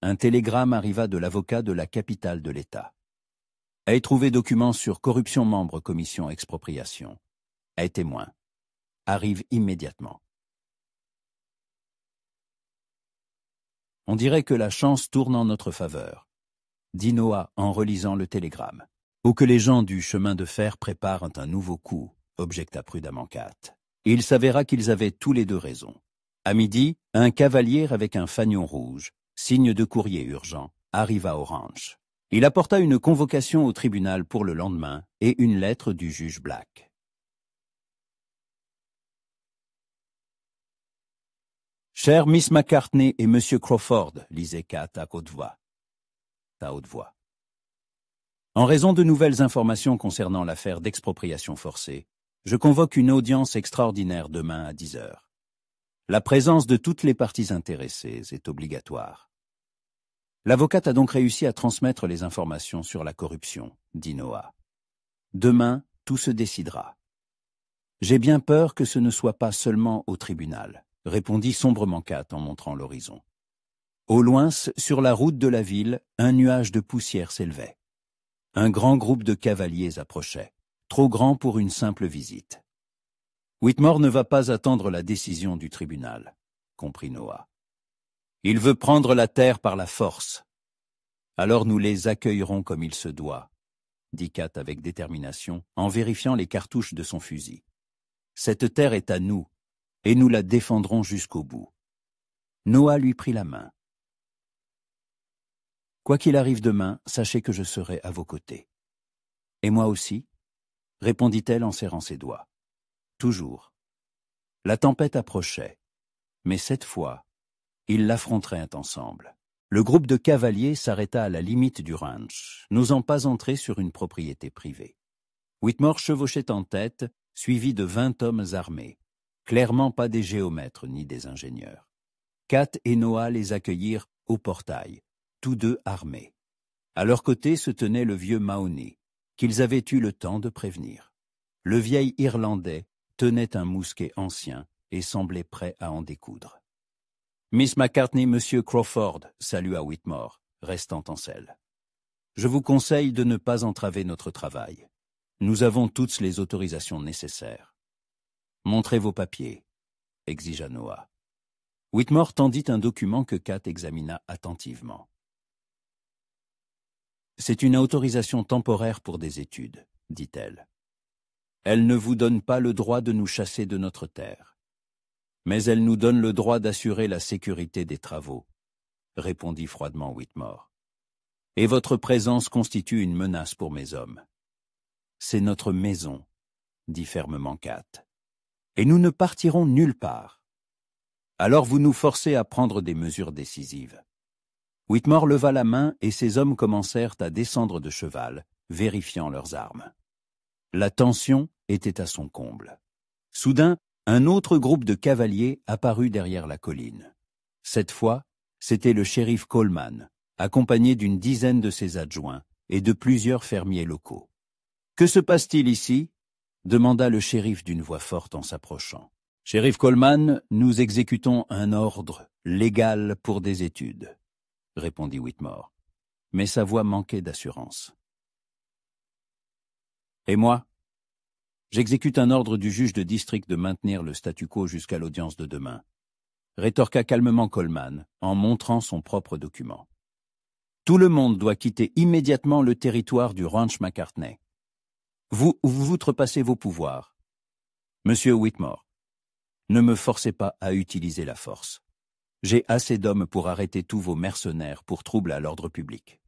un télégramme arriva de l'avocat de la capitale de l'État. Aie trouvé documents sur corruption membre commission expropriation. Aie témoin. Arrive immédiatement. On dirait que la chance tourne en notre faveur, dit Noah en relisant le télégramme. Ou que les gens du chemin de fer préparent un nouveau coup, objecta prudemment Kat. Il s'avéra qu'ils avaient tous les deux raison. À midi, un cavalier avec un fanion rouge, signe de courrier urgent, arriva au ranch. Il apporta une convocation au tribunal pour le lendemain et une lettre du juge Black. Chère Miss McCartney et Monsieur Crawford, lisait Kat à haute voix. En raison de nouvelles informations concernant l'affaire d'expropriation forcée, je convoque une audience extraordinaire demain à 10 heures. La présence de toutes les parties intéressées est obligatoire. L'avocate a donc réussi à transmettre les informations sur la corruption, dit Noah. Demain, tout se décidera. J'ai bien peur que ce ne soit pas seulement au tribunal, répondit sombrement Kat en montrant l'horizon. Au loin, sur la route de la ville, un nuage de poussière s'élevait. Un grand groupe de cavaliers approchait, trop grand pour une simple visite. Whitmore ne va pas attendre la décision du tribunal, comprit Noah. Il veut prendre la terre par la force. Alors nous les accueillerons comme il se doit, dit Kat avec détermination en vérifiant les cartouches de son fusil. Cette terre est à nous, et nous la défendrons jusqu'au bout. Noah lui prit la main. Quoi qu'il arrive demain, sachez que je serai à vos côtés. Et moi aussi, répondit-elle en serrant ses doigts. Toujours. La tempête approchait, mais cette fois, ils l'affronteraient ensemble. Le groupe de cavaliers s'arrêta à la limite du ranch, n'osant pas entrer sur une propriété privée. Whitmore chevauchait en tête, suivi de 20 hommes armés, clairement pas des géomètres ni des ingénieurs. Kat et Noah les accueillirent au portail, tous deux armés. À leur côté se tenait le vieux Mahoney, qu'ils avaient eu le temps de prévenir. Le vieil Irlandais tenait un mousquet ancien et semblait prêt à en découdre. « Miss McCartney, Monsieur Crawford » salua Whitmore, restant en selle. « Je vous conseille de ne pas entraver notre travail. Nous avons toutes les autorisations nécessaires. »« Montrez vos papiers » exigea Noah. Whitmore tendit un document que Kat examina attentivement. « C'est une autorisation temporaire pour des études, » dit-elle. « Elle ne vous donne pas le droit de nous chasser de notre terre. Mais elle nous donne le droit d'assurer la sécurité des travaux, » répondit froidement Whitmore. « Et votre présence constitue une menace pour mes hommes. »« C'est notre maison, » dit fermement Kat. « Et nous ne partirons nulle part. Alors vous nous forcez à prendre des mesures décisives. » Whitmore leva la main et ses hommes commencèrent à descendre de cheval, vérifiant leurs armes. La tension était à son comble. Soudain, un autre groupe de cavaliers apparut derrière la colline. Cette fois, c'était le shérif Coleman, accompagné d'une dizaine de ses adjoints et de plusieurs fermiers locaux. « Que se passe-t-il ici » demanda le shérif d'une voix forte en s'approchant. « Shérif Coleman, nous exécutons un ordre légal pour des études, » répondit Whitmore, mais sa voix manquait d'assurance. « Et moi ? J'exécute un ordre du juge de district de maintenir le statu quo jusqu'à l'audience de demain, » rétorqua calmement Coleman en montrant son propre document. « Tout le monde doit quitter immédiatement le territoire du ranch McCartney. Vous outrepassez vos pouvoirs. Monsieur Whitmore, ne me forcez pas à utiliser la force. J'ai assez d'hommes pour arrêter tous vos mercenaires pour trouble à l'ordre public. »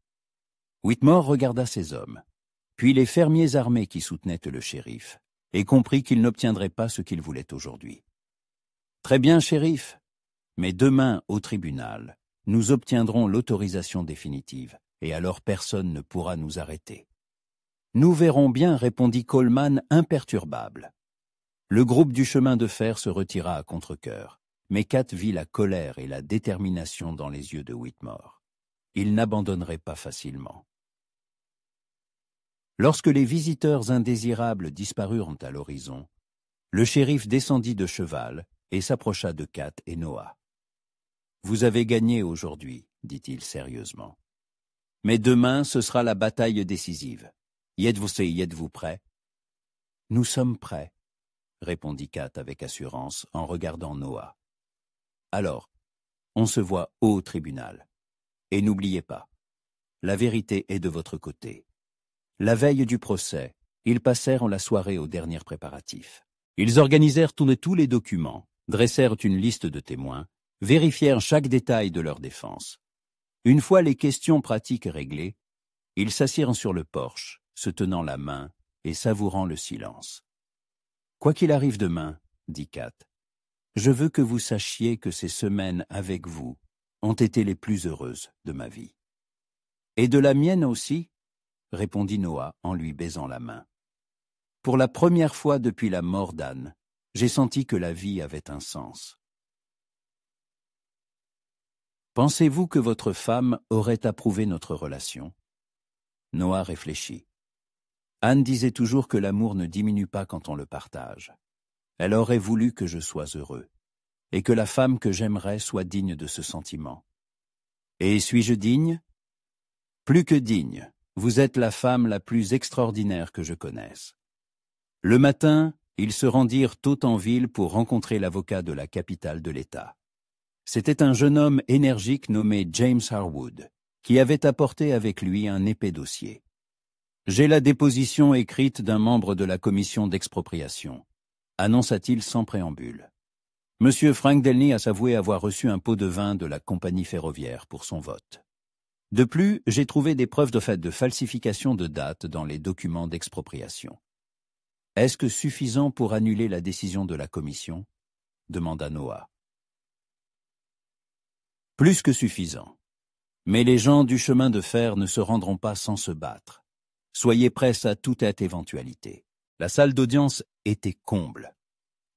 Whitmore regarda ses hommes, puis les fermiers armés qui soutenaient le shérif, et comprit qu'il n'obtiendrait pas ce qu'il voulait aujourd'hui. « Très bien, shérif, mais demain, au tribunal, nous obtiendrons l'autorisation définitive, et alors personne ne pourra nous arrêter. »« Nous verrons bien, » répondit Coleman imperturbable. Le groupe du chemin de fer se retira à contre-cœur, mais Kat vit la colère et la détermination dans les yeux de Whitmore. Il n'abandonnerait pas facilement. Lorsque les visiteurs indésirables disparurent à l'horizon, le shérif descendit de cheval et s'approcha de Kat et Noah. « Vous avez gagné aujourd'hui, » dit-il sérieusement. « Mais demain, ce sera la bataille décisive. Y êtes-vous prêts ? » « Nous sommes prêts, » répondit Kat avec assurance en regardant Noah. « Alors, on se voit au tribunal. Et n'oubliez pas, la vérité est de votre côté. » La veille du procès, ils passèrent la soirée aux derniers préparatifs. Ils organisèrent tous les documents, dressèrent une liste de témoins, vérifièrent chaque détail de leur défense. Une fois les questions pratiques réglées, ils s'assirent sur le porche, se tenant la main et savourant le silence. « Quoi qu'il arrive demain, » dit Kat, « je veux que vous sachiez que ces semaines avec vous ont été les plus heureuses de ma vie. »« Et de la mienne aussi ?» répondit Noah en lui baisant la main. « Pour la première fois depuis la mort d'Anne, j'ai senti que la vie avait un sens. » « Pensez-vous que votre femme aurait approuvé notre relation ?» Noah réfléchit. Anne disait toujours que l'amour ne diminue pas quand on le partage. Elle aurait voulu que je sois heureux, et que la femme que j'aimerais soit digne de ce sentiment. Et suis-je digne ? Plus que digne. Vous êtes la femme la plus extraordinaire que je connaisse. Le matin, ils se rendirent tôt en ville pour rencontrer l'avocat de la capitale de l'État. C'était un jeune homme énergique nommé James Harwood, qui avait apporté avec lui un épais dossier. « J'ai la déposition écrite d'un membre de la commission d'expropriation », annonça-t-il sans préambule. « Monsieur Frank Delny a avoué avoir reçu un pot de vin de la compagnie ferroviaire pour son vote. De plus, j'ai trouvé des preuves de falsification de date dans les documents d'expropriation. Est-ce que suffisant pour annuler la décision de la commission ? Demanda Noah. Plus que suffisant. Mais les gens du chemin de fer ne se rendront pas sans se battre. Soyez prêts à toute éventualité. La salle d'audience était comble.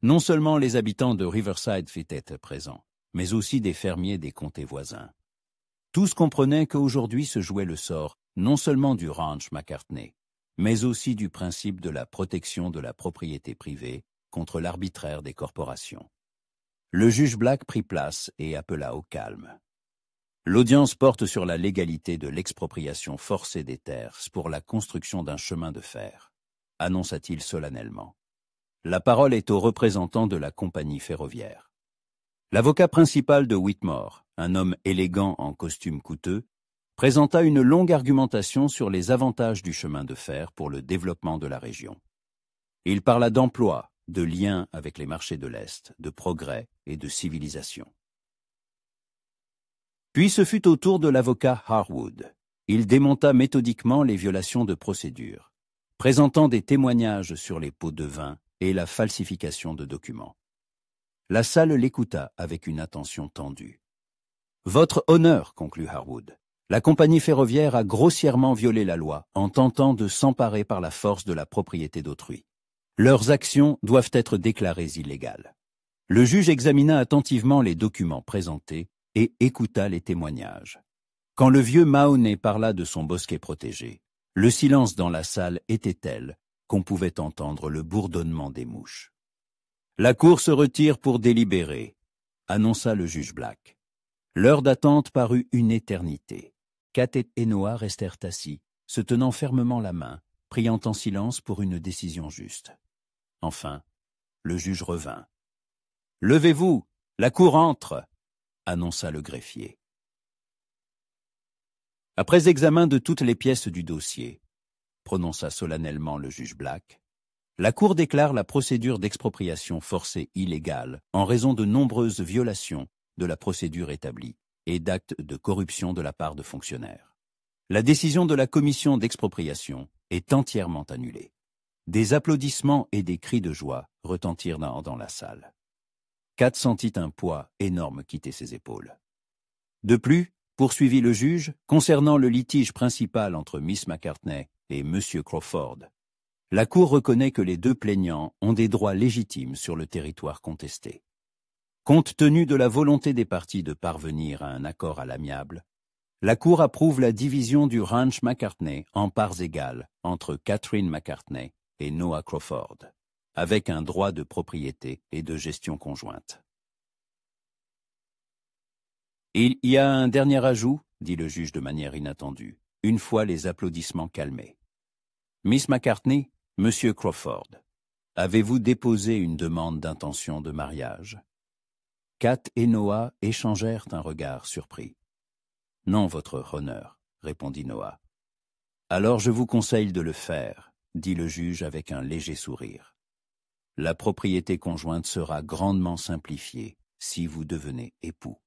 Non seulement les habitants de Riverside étaient présents, mais aussi des fermiers des comtés voisins. Tous comprenaient qu'aujourd'hui se jouait le sort non seulement du ranch McCartney, mais aussi du principe de la protection de la propriété privée contre l'arbitraire des corporations. Le juge Black prit place et appela au calme. L'audience porte sur la légalité de l'expropriation forcée des terres pour la construction d'un chemin de fer, annonça-t-il solennellement. La parole est au représentant de la compagnie ferroviaire. L'avocat principal de Whitmore, un homme élégant en costume coûteux, présenta une longue argumentation sur les avantages du chemin de fer pour le développement de la région. Il parla d'emploi, de liens avec les marchés de l'Est, de progrès et de civilisation. Puis ce fut au tour de l'avocat Harwood. Il démonta méthodiquement les violations de procédure, présentant des témoignages sur les pots de vin et la falsification de documents. La salle l'écouta avec une attention tendue. « Votre honneur, conclut Harwood, la compagnie ferroviaire a grossièrement violé la loi en tentant de s'emparer par la force de la propriété d'autrui. Leurs actions doivent être déclarées illégales. » Le juge examina attentivement les documents présentés et écouta les témoignages. Quand le vieux Mahoney parla de son bosquet protégé, le silence dans la salle était tel qu'on pouvait entendre le bourdonnement des mouches. « La cour se retire pour délibérer », annonça le juge Black. L'heure d'attente parut une éternité. Kat et Noah restèrent assis, se tenant fermement la main, priant en silence pour une décision juste. Enfin, le juge revint. « Levez-vous, la cour entre !» annonça le greffier. Après examen de toutes les pièces du dossier, prononça solennellement le juge Black, la Cour déclare la procédure d'expropriation forcée illégale en raison de nombreuses violations de la procédure établie et d'actes de corruption de la part de fonctionnaires. La décision de la commission d'expropriation est entièrement annulée. Des applaudissements et des cris de joie retentirent dans la salle. Kat sentit un poids énorme quitter ses épaules. De plus, poursuivit le juge, concernant le litige principal entre Miss McCartney et M. Crawford, la Cour reconnaît que les deux plaignants ont des droits légitimes sur le territoire contesté. Compte tenu de la volonté des parties de parvenir à un accord à l'amiable, la Cour approuve la division du ranch McCartney en parts égales entre Catherine McCartney et Noah Crawford, avec un droit de propriété et de gestion conjointe. « Il y a un dernier ajout, » dit le juge de manière inattendue, une fois les applaudissements calmés. « Miss McCartney, Monsieur Crawford, avez-vous déposé une demande d'intention de mariage ?» Kat et Noah échangèrent un regard surpris. « Non, votre honneur, » répondit Noah. « Alors je vous conseille de le faire, » dit le juge avec un léger sourire. « La propriété conjointe sera grandement simplifiée si vous devenez époux. »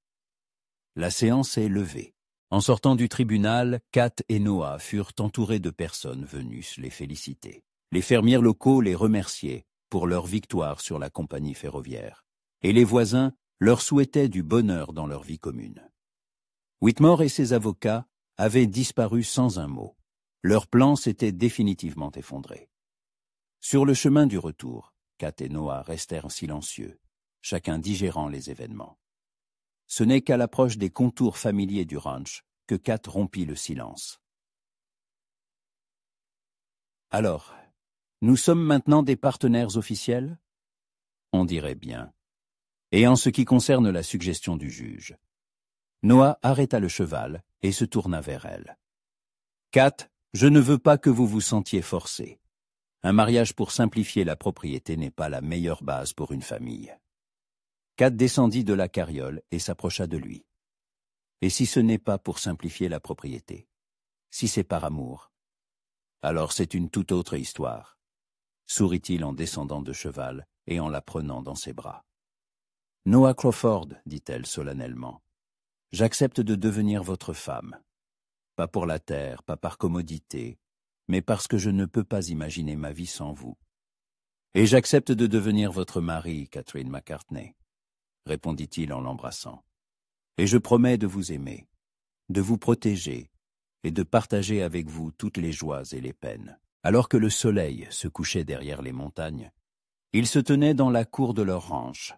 La séance est levée. En sortant du tribunal, Kat et Noah furent entourés de personnes venues les féliciter. Les fermiers locaux les remerciaient pour leur victoire sur la compagnie ferroviaire, et les voisins leur souhaitaient du bonheur dans leur vie commune. Whitmore et ses avocats avaient disparu sans un mot. Leur plan s'était définitivement effondré. Sur le chemin du retour, Kat et Noah restèrent silencieux, chacun digérant les événements. Ce n'est qu'à l'approche des contours familiers du ranch que Kat rompit le silence. « Alors, nous sommes maintenant des partenaires officiels ?» On dirait bien. Et en ce qui concerne la suggestion du juge, Noah arrêta le cheval et se tourna vers elle. « Kat, je ne veux pas que vous vous sentiez forcée. Un mariage pour simplifier la propriété n'est pas la meilleure base pour une famille. » Kat descendit de la carriole et s'approcha de lui. « Et si ce n'est pas pour simplifier la propriété, si c'est par amour, alors c'est une toute autre histoire, » sourit-il en descendant de cheval et en la prenant dans ses bras. « Noah Crawford, dit-elle solennellement, j'accepte de devenir votre femme. Pas pour la terre, pas par commodité, mais parce que je ne peux pas imaginer ma vie sans vous. Et j'accepte de devenir votre mari, Catherine McCartney, répondit-il en l'embrassant. Et je promets de vous aimer, de vous protéger et de partager avec vous toutes les joies et les peines. Alors que le soleil se couchait derrière les montagnes, ils se tenaient dans la cour de leur ranch,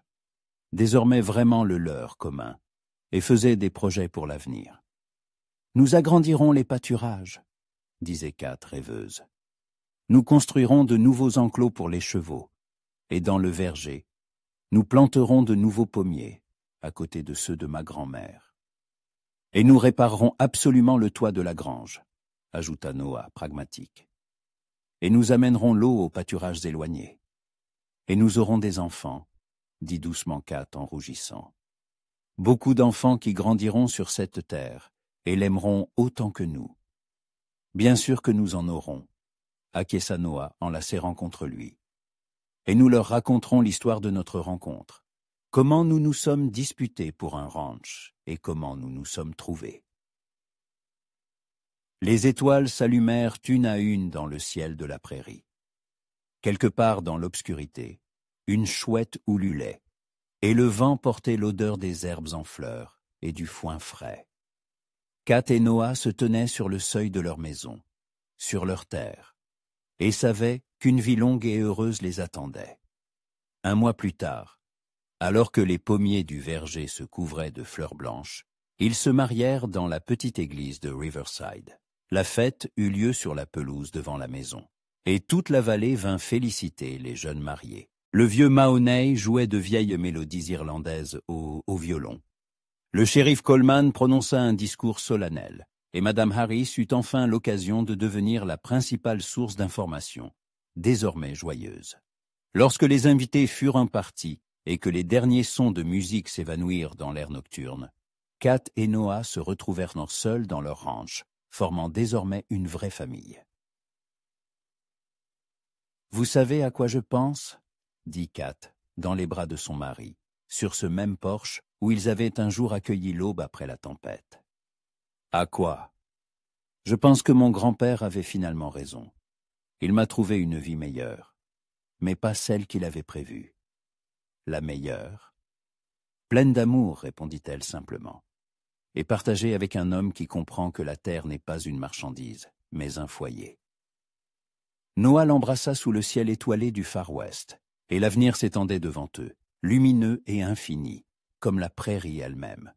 désormais vraiment le leur commun, et faisaient des projets pour l'avenir. « Nous agrandirons les pâturages, » disait Kat rêveuse. « Nous construirons de nouveaux enclos pour les chevaux, et dans le verger, nous planterons de nouveaux pommiers, à côté de ceux de ma grand-mère. Et nous réparerons absolument le toit de la grange, » ajouta Noah, pragmatique. « Et nous amènerons l'eau aux pâturages éloignés. Et nous aurons des enfants, » dit doucement Kat en rougissant. « Beaucoup d'enfants qui grandiront sur cette terre et l'aimeront autant que nous. Bien sûr que nous en aurons, » acquiesça Noah en la serrant contre lui. « Et nous leur raconterons l'histoire de notre rencontre, comment nous nous sommes disputés pour un ranch et comment nous nous sommes trouvés. » Les étoiles s'allumèrent une à une dans le ciel de la prairie. Quelque part dans l'obscurité, une chouette ululait, et le vent portait l'odeur des herbes en fleurs et du foin frais. Kat et Noah se tenaient sur le seuil de leur maison, sur leur terre, et savaient qu'une vie longue et heureuse les attendait. Un mois plus tard, alors que les pommiers du verger se couvraient de fleurs blanches, ils se marièrent dans la petite église de Riverside. La fête eut lieu sur la pelouse devant la maison, et toute la vallée vint féliciter les jeunes mariés. Le vieux Mahoney jouait de vieilles mélodies irlandaises au violon. Le shérif Coleman prononça un discours solennel, et Madame Harris eut enfin l'occasion de devenir la principale source d'information, désormais joyeuse. Lorsque les invités furent partis et que les derniers sons de musique s'évanouirent dans l'air nocturne, Kat et Noah se retrouvèrent seuls dans leur ranch, formant désormais une vraie famille. « Vous savez à quoi je pense ?» dit Kat, dans les bras de son mari, sur ce même porche où ils avaient un jour accueilli l'aube après la tempête. « À quoi ? Je pense que mon grand-père avait finalement raison. Il m'a trouvé une vie meilleure, mais pas celle qu'il avait prévue. La meilleure ? Pleine d'amour, répondit-elle simplement, et partagée avec un homme qui comprend que la terre n'est pas une marchandise, mais un foyer. » Noah l'embrassa sous le ciel étoilé du Far West, et l'avenir s'étendait devant eux, lumineux et infini, comme la prairie elle-même.